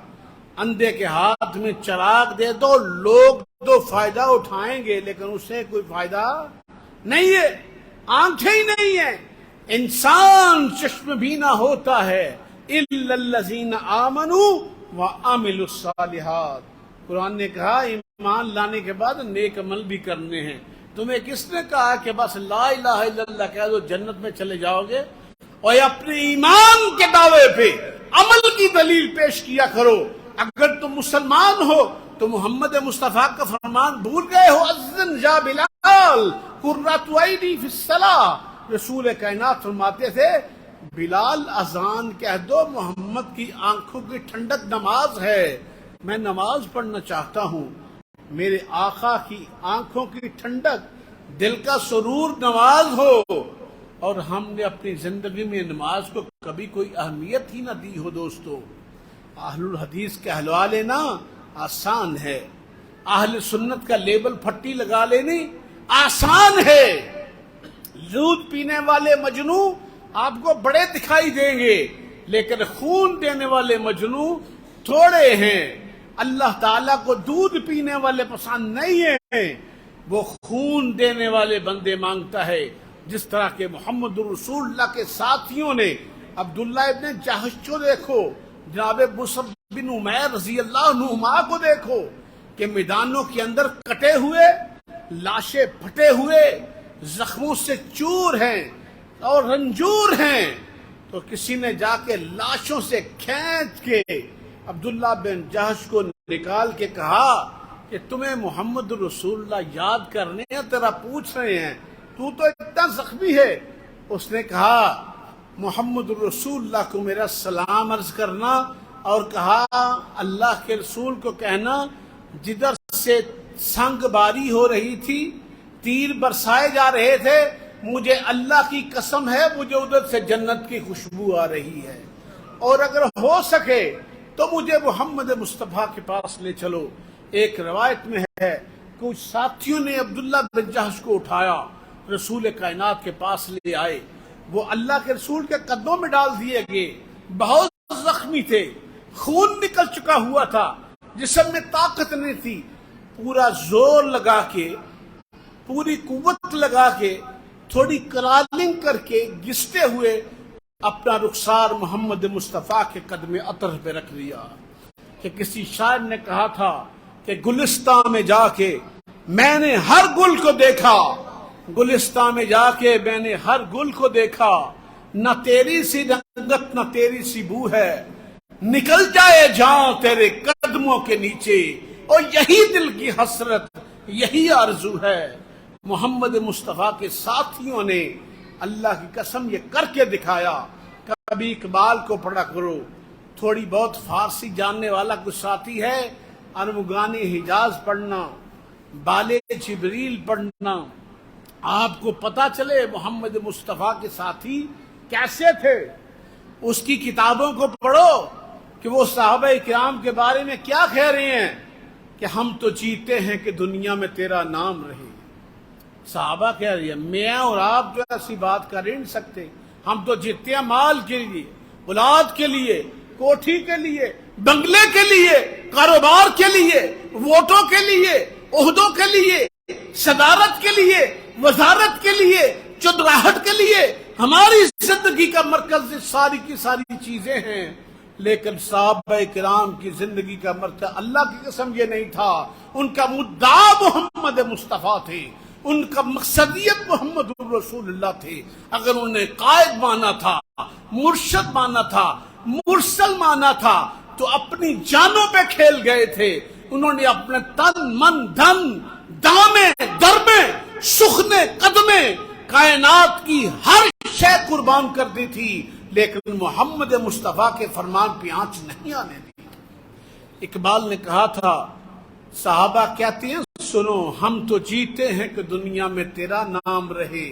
اندھے کے ہاتھ میں چراغ دے دو، لوگ تو فائدہ اٹھائیں گے لیکن اسے کوئی فائدہ نہیں ہے، آنکھیں ہی نہیں ہیں۔ انسان چشم بینا ہوتا ہے الا الذین آمنوا وعملوا الصالحات۔ قرآن نے کہا ایمان لانے کے بعد نیک عمل بھی کرنے ہیں۔ تمہیں کس نے کہا کہ بس لا الہ الا اللہ کہہ دو جنت میں چلے جاؤ گے؟ اور اپنے ایمان کے دعوے پہ عمل کی دلیل پیش کیا کرو۔ اگر تم مسلمان ہو تو محمد مصطفیٰ کا فرمان بھول گئے ہو، اذن یا بلال قرۃ عینی فی الصلاۃ۔ رسول کائنات فرماتے تھے بلال اذان کہہ دو، محمد کی آنکھوں کی ٹھنڈک نماز ہے، میں نماز پڑھنا چاہتا ہوں، میرے آقا کی آنکھوں کی ٹھنڈک دل کا سرور نماز ہو۔ اور ہم نے اپنی زندگی میں نماز کو کبھی کوئی اہمیت ہی نہ دی ہو دوستو۔ اہل الحدیث کے اہلوا لینا آسان ہے، اہل سنت کا لیبل پھٹی لگا لینی آسان ہے۔ دودھ پینے والے مجنو آپ کو بڑے دکھائی دیں گے لیکن خون دینے والے مجنو تھوڑے ہیں۔ اللہ تعالیٰ کو دودھ پینے والے پسند نہیں ہیں، وہ خون دینے والے بندے مانگتا ہے، جس طرح کہ محمد رسول اللہ کے ساتھیوں نے عبداللہ ابن جہش کو دیکھو، جناب مصعب بن عمیر رضی اللہ عنہما کو دیکھو کہ میدانوں کے اندر کٹے ہوئے، لاشیں پھٹے ہوئے، زخموں سے چور ہیں اور رنجور ہیں، تو کسی نے جا کے لاشوں سے کھینچ کے عبداللہ بن جہش کو نکال کے کہا کہ تمہیں محمد رسول اللہ یاد کرنے ہیں، تیرا پوچھ رہے ہیں، تو اتنا زخمی ہے۔ اس نے کہا محمد رسول اللہ کو میرا سلام عرض کرنا، اور کہا اللہ کے رسول کو کہنا جدھر سے سنگ باری ہو رہی تھی، تیر برسائے جا رہے تھے، مجھے اللہ کی قسم ہے مجھے ادھر سے جنت کی خوشبو آ رہی ہے، اور اگر ہو سکے تو مجھے محمد مصطفیٰ کے پاس لے چلو۔ ایک روایت میں ہے کچھ ساتھیوں نے عبداللہ بن جہش کو اٹھایا، رسول کائنات کے پاس لے آئے، وہ اللہ کے رسول کے قدموں میں ڈال دیے گئے، بہت زخمی تھے، خون نکل چکا ہوا تھا، جسم میں طاقت نہیں تھی، پورا زور لگا کے، پوری قوت لگا کے، تھوڑی کرالنگ کر کے گھستے ہوئے اپنا رخسار محمد مصطفیٰ کے قدم عطر پہ رکھ دیا۔ کہ کسی شاعر نے کہا تھا کہ گلستان میں جا کے میں نے ہر گل کو دیکھا، گلستان میں جا کے میں نے ہر گل کو دیکھا، نہ تیری سی رنگت نہ تیری سی بو ہے، نکل جائے جان تیرے قدموں کے نیچے، اور یہی دل کی حسرت یہی آرزو ہے۔ محمد مصطفیٰ کے ساتھیوں نے اللہ کی قسم یہ کر کے دکھایا۔ کبھی اقبال کو پڑھا کرو، تھوڑی بہت فارسی جاننے والا کچھ ساتھی ہے، ارمغان حجاز پڑھنا، بالے جبریل پڑھنا، آپ کو پتا چلے محمد مصطفیٰ کے ساتھی کیسے تھے۔ اس کی کتابوں کو پڑھو کہ وہ صحابہ کرام کے بارے میں کیا کہہ رہے ہیں کہ ہم تو جیتے ہیں کہ دنیا میں تیرا نام رہے۔ صحابہ کہہ رہی ہے میں اور آپ جو ایسی بات کر ہی نہیں سکتے، ہم تو جیتے ہیں مال کے لیے، اولاد کے لیے، کوٹھی کے لیے، بنگلے کے لیے، کاروبار کے لیے، ووٹوں کے لیے، عہدوں کے لیے، صدارت کے لیے، وزارت کے لیے، چودراہٹ کے لیے ہماری زندگی کا مرکز ساری کی ساری چیزیں ہیں، لیکن صحابہ کرام کی زندگی کا مرکز اللہ کی قسم یہ نہیں تھا. ان کا مدعا محمد مصطفیٰ تھے، ان کا مقصدیت محمد رسول اللہ تھے. اگر انہوں نے قائد مانا تھا، مرشد مانا تھا، مرسل مانا تھا تو اپنی جانوں پہ کھیل گئے تھے. انہوں نے اپنے تن من دھن دامے درمے سخنے قدمے کائنات کی ہر شے قربان کر دی تھی، لیکن محمد مصطفیٰ کے فرمان پہ آنچ نہیں آنے دی. اقبال نے کہا تھا، صحابہ کہتے ہیں سنو ہم تو جیتے ہیں کہ دنیا میں تیرا نام رہے،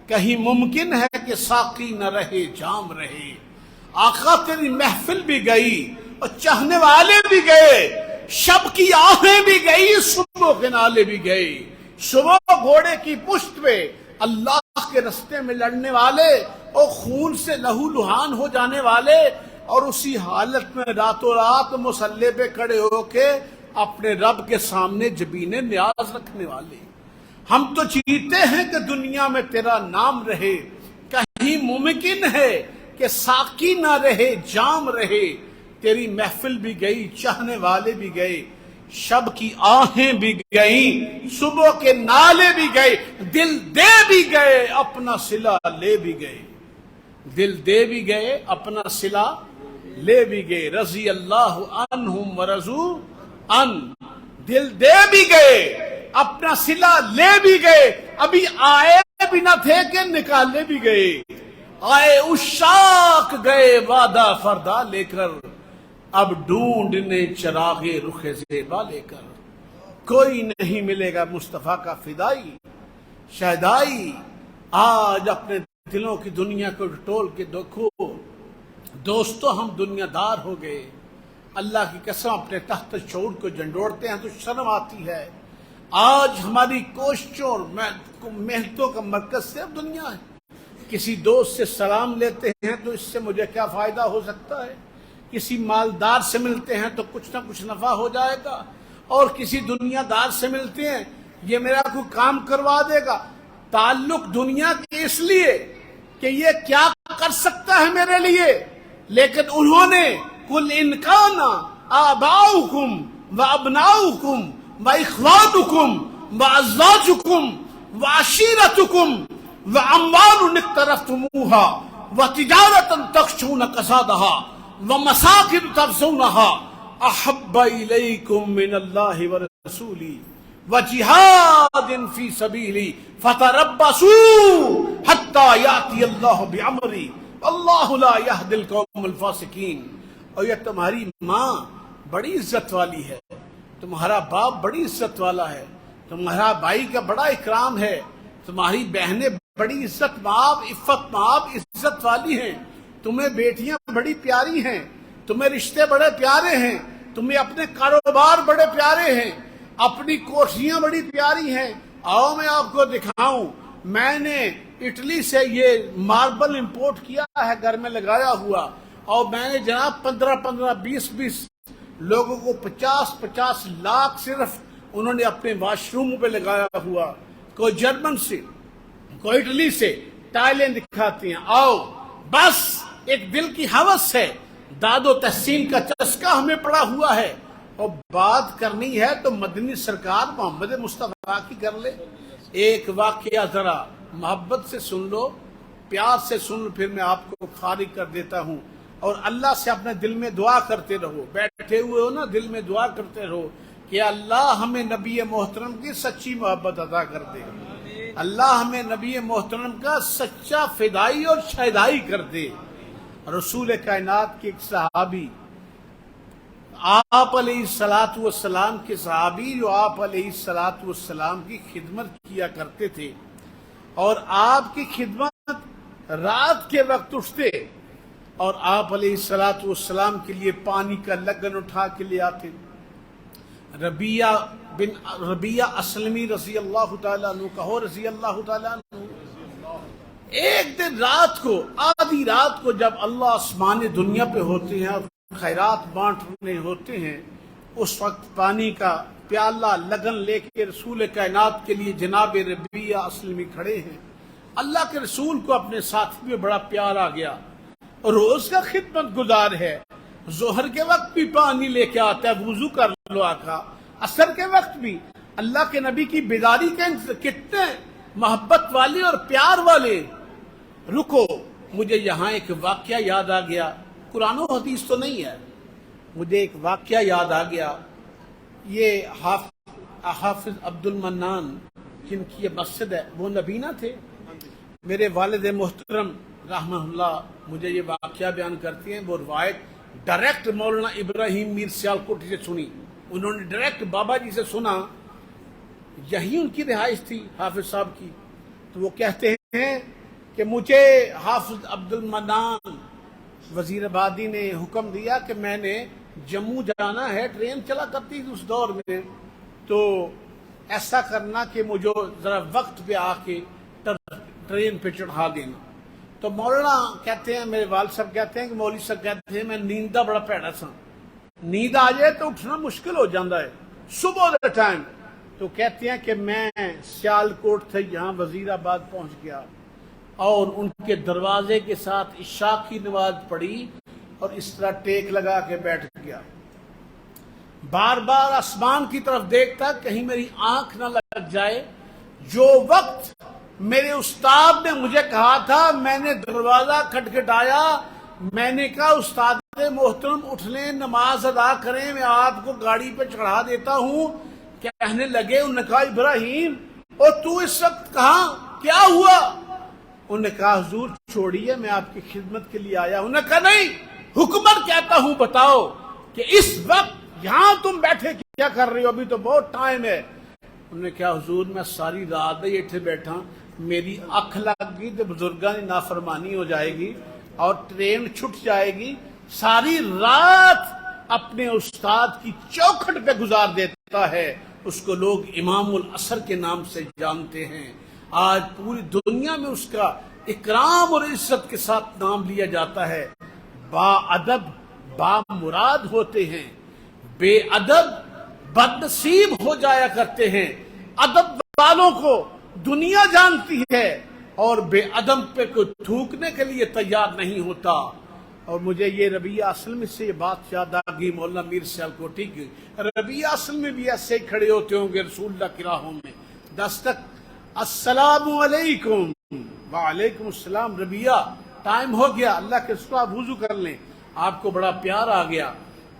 کہیں ممکن ہے کہ ساقی نہ رہے جام رہے. آقا تیری محفل بھی گئی اور چاہنے والے بھی گئے، شب کی آہیں بھی گئی، صبح کے نالے بھی گئے. صبح گھوڑے کی پشت پہ اللہ کے رستے میں لڑنے والے اور خون سے لہو لہان ہو جانے والے، اور اسی حالت میں راتوں رات مصلی پہ کھڑے ہو کے اپنے رب کے سامنے جبین نیاز رکھنے والے. ہم تو چیتے ہیں کہ دنیا میں تیرا نام رہے، کہیں ممکن ہے کہ ساقی نہ رہے جام رہے. تیری محفل بھی گئی، چاہنے والے بھی گئے، شب کی آہیں بھی گئیں، صبح کے نالے بھی گئے، دل دے بھی گئے اپنا صلہ لے بھی گئے. دل دے بھی گئے اپنا صلہ لے بھی گئے. رضی اللہ عنہم ورضوا ان، دل دے بھی گئے اپنا صلہ لے بھی گئے. ابھی آئے بھی نہ تھے کہ نکالے بھی گئے. آئے عشاق گئے وعدہ فردا لے کر، اب ڈھونڈنے چراغ رخ زیبا لے کر. کوئی نہیں ملے گا مصطفیٰ کا فدائی شہدائی. آج اپنے دلوں کی دنیا کو ٹول کے دیکھو دوستو، ہم دنیا دار ہو گئے. اللہ کی قسم اپنے تحت شعور کو جھنڈوڑتے ہیں تو شرم آتی ہے. آج ہماری کوششوں اور محنتوں کا مرکز صرف دنیا ہے. کسی دوست سے سلام لیتے ہیں تو اس سے مجھے کیا فائدہ ہو سکتا ہے، کسی مالدار سے ملتے ہیں تو کچھ نہ کچھ نفع ہو جائے گا، اور کسی دنیا دار سے ملتے ہیں یہ میرا کوئی کام کروا دے گا. تعلق دنیا کے اس لیے کہ یہ کیا کر سکتا ہے میرے لیے، لیکن انہوں نے قل ان کان آباؤکم وابناؤکم واخوانکم وازواجکم وعشیرتکم واموال اقترفتموها وتجارة تخشون کسادها ومساکن ترضونها احب الیکم من اللہ ورسولہ وجہاد فی سبیلہ فتربصوا حتی یأتی اللہ بامرہ اللہ لا یہدی القوم الفاسقین. اور یہ تمہاری ماں بڑی عزت والی ہے، تمہارا باپ بڑی عزت والا ہے، تمہارا بھائی کا بڑا اکرام ہے، تمہاری بہنیں بڑی عزت مآب عفت مآب عزت والی ہیں، تمہیں بیٹیاں بڑی پیاری ہیں، تمہیں رشتے بڑے پیارے ہیں، تمہیں اپنے کاروبار بڑے پیارے ہیں، اپنی کوٹھیاں بڑی پیاری ہیں. آؤ میں آپ کو دکھاؤں، میں نے اٹلی سے یہ ماربل امپورٹ کیا ہے گھر میں لگایا ہوا، اور میں نے جناب 15 20 لوگوں کو 50 لاکھ صرف انہوں نے اپنے واش روم پہ لگایا ہوا. کوئی جرمن سے کوئی اٹلی سے ٹائلیں دکھاتی ہیں. آؤ بس ایک دل کی ہوس ہے، داد و تحسین کا چسکا ہمیں پڑا ہوا ہے، اور بات کرنی ہے تو مدنی سرکار محمد مصطفیٰ کی کر لے. ایک واقعہ ذرا محبت سے سن لو، پیار سے سن لو، پھر میں آپ کو فارغ کر دیتا ہوں. اور اللہ سے اپنے دل میں دعا کرتے رہو، بیٹھے ہوئے ہو نا دل میں دعا کرتے رہو کہ اللہ ہمیں نبی محترم کی سچی محبت عطا کر دے، اللہ ہمیں نبی محترم کا سچا فدائی اور شہدائی کر دے. رسول کائنات کے ایک صحابی، آپ علیہ الصلوۃ والسلام کے صحابی جو آپ علیہ الصلوۃ والسلام کی خدمت کیا کرتے تھے، اور آپ کی خدمت رات کے وقت اٹھتے اور آپ علیہ الصلوۃ والسلام کے لیے پانی کا لگن اٹھا کے لے آتے. ربیہ اسلمی رضی اللہ تعالیٰ عنہ، کہو رضی اللہ تعالیٰ عنہ. ایک دن رات کو، آدھی رات کو، جب اللہ آسمان دنیا پہ ہوتے ہیں اور خیرات بانٹنے ہوتے ہیں اس وقت پانی کا پیالہ لگن لے کے رسول کائنات کے لیے جناب ربیہ اسلمی کھڑے ہیں. اللہ کے رسول کو اپنے ساتھی میں بڑا پیار آ گیا، روز کا خدمت گزار ہے، ظہر کے وقت بھی پانی لے کے آتا ہے، وضو کر لو آقا، عصر کے وقت بھی. اللہ کے نبی کی بیداری کے کتنے محبت والے اور پیار والے. رکو، مجھے یہاں ایک واقعہ یاد آ گیا، قرآن و حدیث تو نہیں ہے، مجھے ایک واقعہ یاد آ گیا. یہ حافظ عبد المنان جن کی یہ مسجد ہے وہ نبینا تھے. میرے والد محترم رحمہ اللہ مجھے یہ واقعہ بیان کرتے ہیں. وہ روایت ڈائریکٹ مولانا ابراہیم میر سیالکوٹی سے سنی، انہوں نے ڈائریکٹ بابا جی سے سنا، یہی ان کی رہائش تھی حافظ صاحب کی. تو وہ کہتے ہیں کہ مجھے حافظ عبد المنان وزیر آبادی نے حکم دیا کہ میں نے جموں جانا ہے، ٹرین چلا کرتی تھی اس دور میں، تو ایسا کرنا کہ مجھے ذرا وقت پہ آ کے ٹرین پہ چڑھا دینا. تو مولانا کہتے ہیں، میرے والد صاحب کہتے ہیں کہ مولوی صاحب کہتے ہیں میں نیندہ بڑا پیڑا سا، نیند آ جائے تو اٹھنا مشکل ہو جاتا ہے صبح دا ٹائم. تو کہتے ہیں کہ میں سیالکوٹ سے یہاں وزیر آباد پہنچ گیا اور ان کے دروازے کے ساتھ عشاء کی نماز پڑھی اور اس طرح ٹیک لگا کے بیٹھ گیا. بار بار آسمان کی طرف دیکھتا کہیں میری آنکھ نہ لگ جائے. جو وقت میرے استاد نے مجھے کہا تھا میں نے دروازہ کھٹکھٹایا، میں نے کہا استاد محترم اٹھ لیں، نماز ادا کریں، میں آپ کو گاڑی پہ چڑھا دیتا ہوں. کہنے لگے، انہوں نے کہا ابراہیم اور تو اس وقت کہاں، کیا ہوا؟ انہوں نے کہا حضور چھوڑیے، میں آپ کی خدمت کے لیے آیا. انہوں نے کہا نہیں، حکمت کہتا ہوں بتاؤ کہ اس وقت یہاں تم بیٹھے کیا کر رہے ہو، ابھی تو بہت ٹائم ہے. انہوں نے کہا حضور میں ساری رات بیٹھے بیٹھا، میری اکھ لگ گئی تو بزرگاں کی نافرمانی ہو جائے گی اور ٹرین چھٹ جائے گی. ساری رات اپنے استاد کی چوکھٹ پہ گزار دیتا ہے. اس کو لوگ امام العصر کے نام سے جانتے ہیں. آج پوری دنیا میں اس کا اکرام اور عزت کے ساتھ نام لیا جاتا ہے. با ادب با مراد ہوتے ہیں، بے ادب بد نصیب ہو جایا کرتے ہیں. ادب والوں کو دنیا جانتی ہے اور بے ادب پہ کوئی تھوکنے کے لیے تیار نہیں ہوتا. اور مجھے یہ ربیہ اصل سے یہ بات یاد آ گئی مولانا میر سیالکوٹی کی. ربیہ اصل میں بھی ایسے ہی کھڑے ہوتے ہوں گے رسول اللہ کی راہوں میں. دستک السلام علیکم، وعلیکم السلام. ربیہ ٹائم ہو گیا، اللہ کے رسول آپ وضو کر لیں، آپ کو بڑا پیار آ گیا.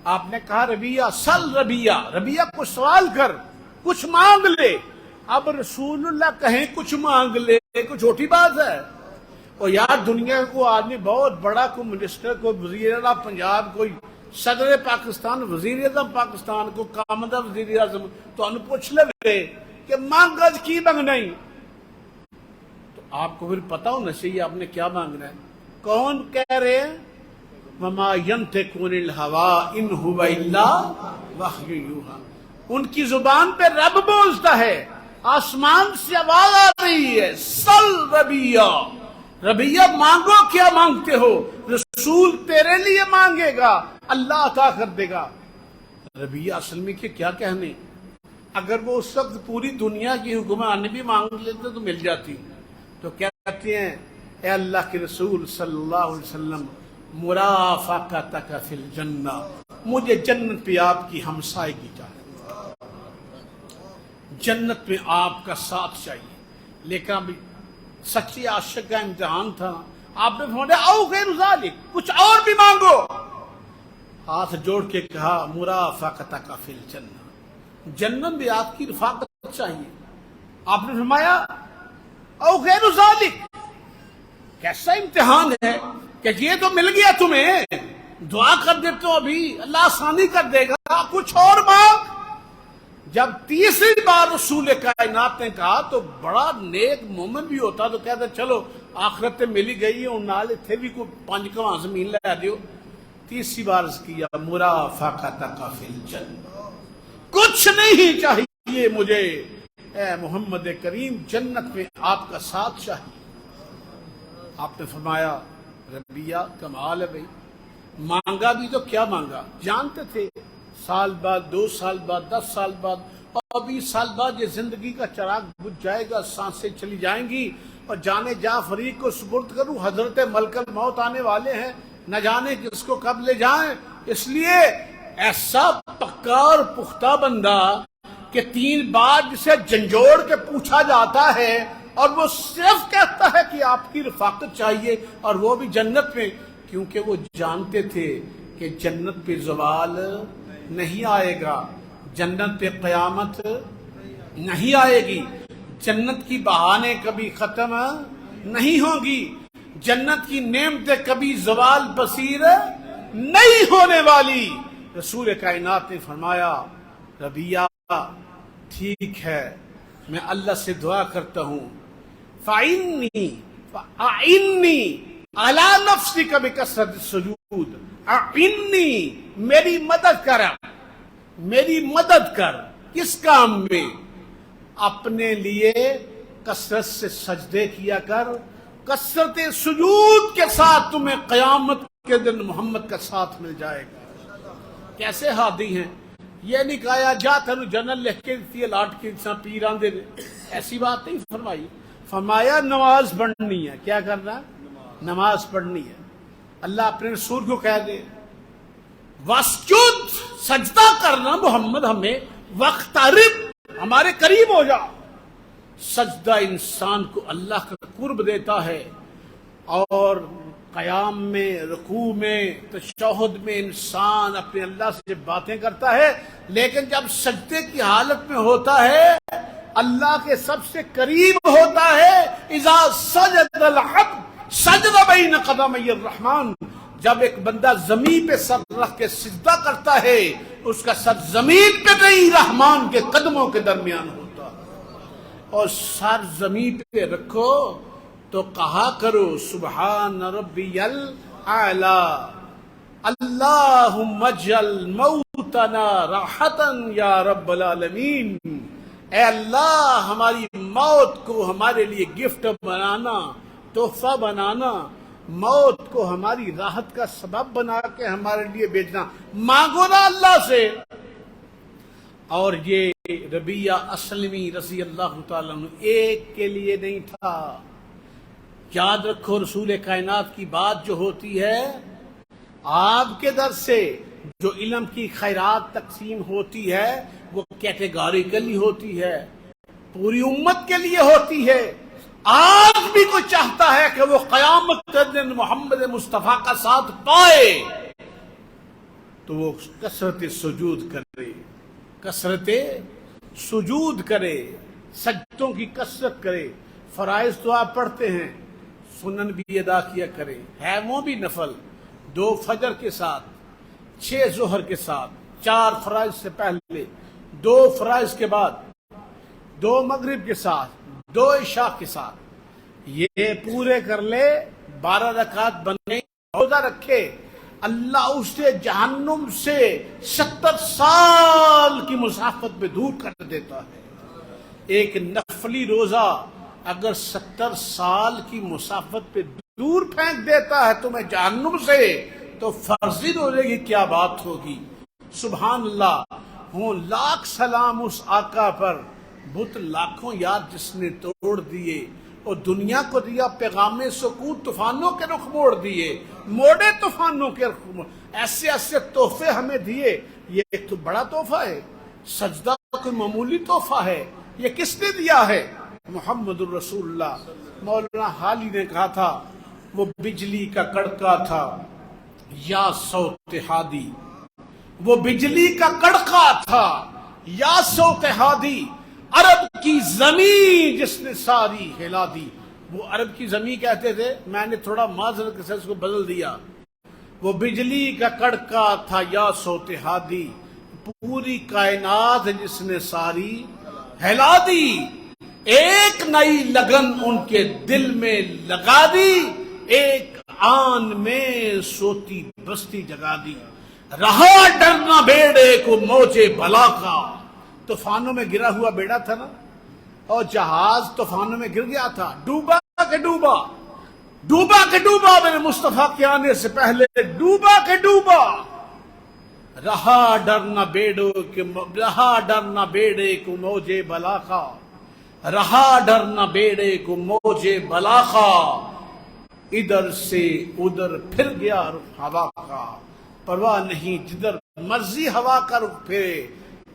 آپ نے کہا ربیہ سل، ربیہ کو سوال کر، کچھ مانگ لے. اب رسول اللہ کہیں کچھ مانگ لے، کچھ چھوٹی بات ہے؟ اور یار دنیا کو آدمی بہت بڑا، کوئی منسٹر، کوئی وزیر اعلیٰ پنجاب، کوئی صدر پاکستان، وزیر اعظم پاکستان کو کامدہ وزیر اعظم تو انہوں پوچھ لے کہ مانگ اج کی مانگ نہیں، تو آپ کو پھر پتا ہونا چاہیے آپ نے کیا مانگنا ہے. کون کہہ رہے ہیں؟ وما ينطق عن الهوى ان هو الا وحی یوحی. ان کی زبان پہ رب بولتا ہے، آسمان سے آواز آ رہی ہے، سل ربیہ مانگو، کیا مانگتے ہو؟ رسول تیرے لیے مانگے گا، اللہ عطا کر دے گا. ربیہ اصل میں کیا کہنے، اگر وہ اس وقت پوری دنیا کی حکمرانی بھی مانگ لیتے تو مل جاتی. تو کہتے ہیں اے اللہ کے رسول صلی اللہ علیہ وسلم، مرافقتک فی الجنہ، مجھے جنت پہ آپ کی ہمسائیگی چاہیے، جنت میں آپ کا ساتھ چاہیے. لیکن ابھی سچی عاشق کا امتحان تھا. آپ نے فرمایا او غیر ذالک، کچھ اور بھی مانگو. ہاتھ جوڑ کے کہا مرافقتک فی الجنہ، جنت میں آپ کی رفاقت چاہیے. آپ نے فرمایا او غیر ذالک. کیسا امتحان ہے کہ یہ تو مل گیا تمہیں، دعا کر دیتے ہو ابھی اللہ آسانی کر دے گا، کچھ اور مانگ. جب تیسری بار رسول کائنات نے کہا تو بڑا نیک مومن بھی ہوتا تو کہتا چلو آخرت تے ملی گئی ہوں، نال اتھے بھی کوئی 5 کواں زمین لے دیو. تیسری بار کیا مرافقتک فی الجنہ، کچھ نہیں چاہیے مجھے اے محمد کریم، جنت میں آپ کا ساتھ چاہیے. آپ نے فرمایا ربیہ کمال ہے بھائی، مانگا بھی تو کیا مانگا؟ جانتے تھے سال بعد، 2 سال بعد، 10 سال بعد اور 20 سال بعد یہ زندگی کا چراغ بجھ جائے گا، سانسیں چلی جائیں گی اور جانے جا فریق کو سپرد کروں، حضرت ملک الموت آنے والے ہیں، نہ جانے کس کو کب لے جائیں۔ اس لیے ایسا پکا اور پختہ بندہ کہ 3 بار جسے جھنجھوڑ کے پوچھا جاتا ہے اور وہ صرف کہتا ہے کہ آپ کی رفاقت چاہیے، اور وہ بھی جنت میں، کیونکہ وہ جانتے تھے کہ جنت پہ زوال نہیں آئے گا، جنت پہ قیامت نہیں آئے گی، جنت کی بہانے کبھی ختم نہیں ہوگی، جنت کی نعمتیں کبھی زوال پذیر نہیں ہونے والی۔ رسول کائنات نے فرمایا ربیہ ٹھیک ہے، میں اللہ سے دعا کرتا ہوں فَإِنِّي عَلَى نَفْسِكَ بِكَثْرَةِ السُّجُودِ، اعنی میری مدد کر، میری مدد کر، کس کام میں؟ اپنے لیے کثرت سے سجدے کیا کر، کثرت سجود کے ساتھ تمہیں قیامت کے دن محمد کا ساتھ مل جائے گا۔ کیسے ہادی ہیں؟ یہ نہیں کہا جا تینوں جنرل لکھ کے دیتی ہے لاٹ کے انسان پیران دے، ایسی بات نہیں فرمائی۔ فرمایا نماز پڑھنی ہے، کیا کرنا؟ نماز پڑھنی ہے۔ اللہ اپنے رسول کو کہہ دے واسجد، سجدہ کرنا محمد ہمیں، وقترب، ہمارے قریب ہو جا۔ سجدہ انسان کو اللہ کا قرب دیتا ہے، اور قیام میں، رکوع میں، تشہد میں انسان اپنے اللہ سے باتیں کرتا ہے، لیکن جب سجدے کی حالت میں ہوتا ہے اللہ کے سب سے قریب ہوتا ہے۔ اذا سجد العبد سجد بین قدمی الرحمن، جب ایک بندہ زمین پہ سر رکھ کے سجدہ کرتا ہے، اس کا سر زمین پہ نہیں، رحمان کے قدموں کے درمیان ہوتا ہے۔ اور سر زمین پہ رکھو تو کہا کرو سبحان ربی الاعلی، اللہم اجعل موتنا راحتا یا رب العالمین، اے اللہ ہماری موت کو ہمارے لیے گفٹ بنانا، تحفہ بنانا، موت کو ہماری راحت کا سبب بنا کے ہمارے لیے بھیجنا۔ مانگو نا اللہ سے۔ اور یہ ربیہ اسلمی رضی اللہ تعالیٰ عنہ ایک کے لیے نہیں تھا۔ یاد رکھو رسول کائنات کی بات جو ہوتی ہے آپ کے در سے جو علم کی خیرات تقسیم ہوتی ہے وہ کیٹیگوریکلی ہوتی ہے، پوری امت کے لیے ہوتی ہے۔ آج بھی کوئی چاہتا ہے کہ وہ قیامت کے دن محمد مصطفیٰ کا ساتھ پائے تو وہ کثرت سجود کرے، کثرت سجود کرے، سجدوں کی کثرت کرے۔ فرائض تو آپ پڑھتے ہیں، سنن بھی ادا کیا کرے، ہے وہ بھی نفل، 2 فجر کے ساتھ، 6 ظہر کے ساتھ، 4 فرائض سے پہلے، 2 فرائض کے بعد، 2 مغرب کے ساتھ، 2 عشاء کے ساتھ، یہ پورے کر لے، 12 رکعت بنے، روزہ رکھے، اللہ اسے جہنم سے 70 سال کی مسافت پہ دور کر دیتا ہے۔ ایک نفلی روزہ اگر 70 سال کی مسافت پہ دور پھینک دیتا ہے تمہیں جہنم سے، تو فرضی روزے کی کیا بات ہوگی؟ سبحان اللہ، ہوں لاکھ سلام اس آقا پر، بت لاکھوں یاد جس نے توڑ دیے، اور دنیا کو دیا پیغام سکون، طوفانوں کے رخ موڑ دیے، موڑے طوفانوں کے رخ موڑ، ایسے ایسے تحفے ہمیں دیے۔ یہ ایک تو بڑا تحفہ ہے، سجدہ کوئی معمولی تحفہ ہے، یہ کس نے دیا ہے؟ محمد الرسول اللہ۔ مولانا حالی نے کہا تھا وہ بجلی کا کڑکا تھا یا صوت ہادی، وہ بجلی کا کڑکا تھا یا صوت ہادی، عرب کی زمین جس نے ساری ہلا دی۔ وہ عرب کی زمین کہتے تھے، میں نے تھوڑا معذرت کے ساتھ اس کو بدل دیا، وہ بجلی کا کڑکا تھا یا صوت ہادی، پوری کائنات جس نے ساری ہلا دی، ایک نئی لگن ان کے دل میں لگا دی، ایک آن میں سوتی بستی جگا دی، رہا ڈرنا بیڑے کو موجے بلا کا۔ طوفانوں میں گرا ہوا بیڑا تھا نا، اور جہاز طوفانوں میں گر گیا تھا، ڈوبا کہ ڈوبا، ڈوبا کہ ڈوبا میرے مصطفیٰ کے آنے سے پہلے، ڈوبا کہ ڈوبا، رہا ڈرنا بیڑے کو موجے بلا کا، رہا ڈرنا بیڑے کو موجے بلا کا، ادھر سے ادھر پھر گیا رخ ہوا کا، پرواہ نہیں جدھر مرضی ہوا کا رخ پھرے،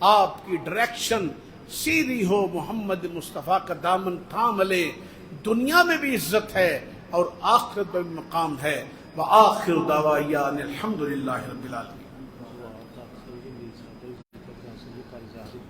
آپ کی ڈائریکشن سیدھی ہو، محمد مصطفیٰ کا دامن تھام لے، دنیا میں بھی عزت ہے اور آخرت میں بھی مقام ہے۔ وآخر دعوانا الحمدللہ رب العالمین۔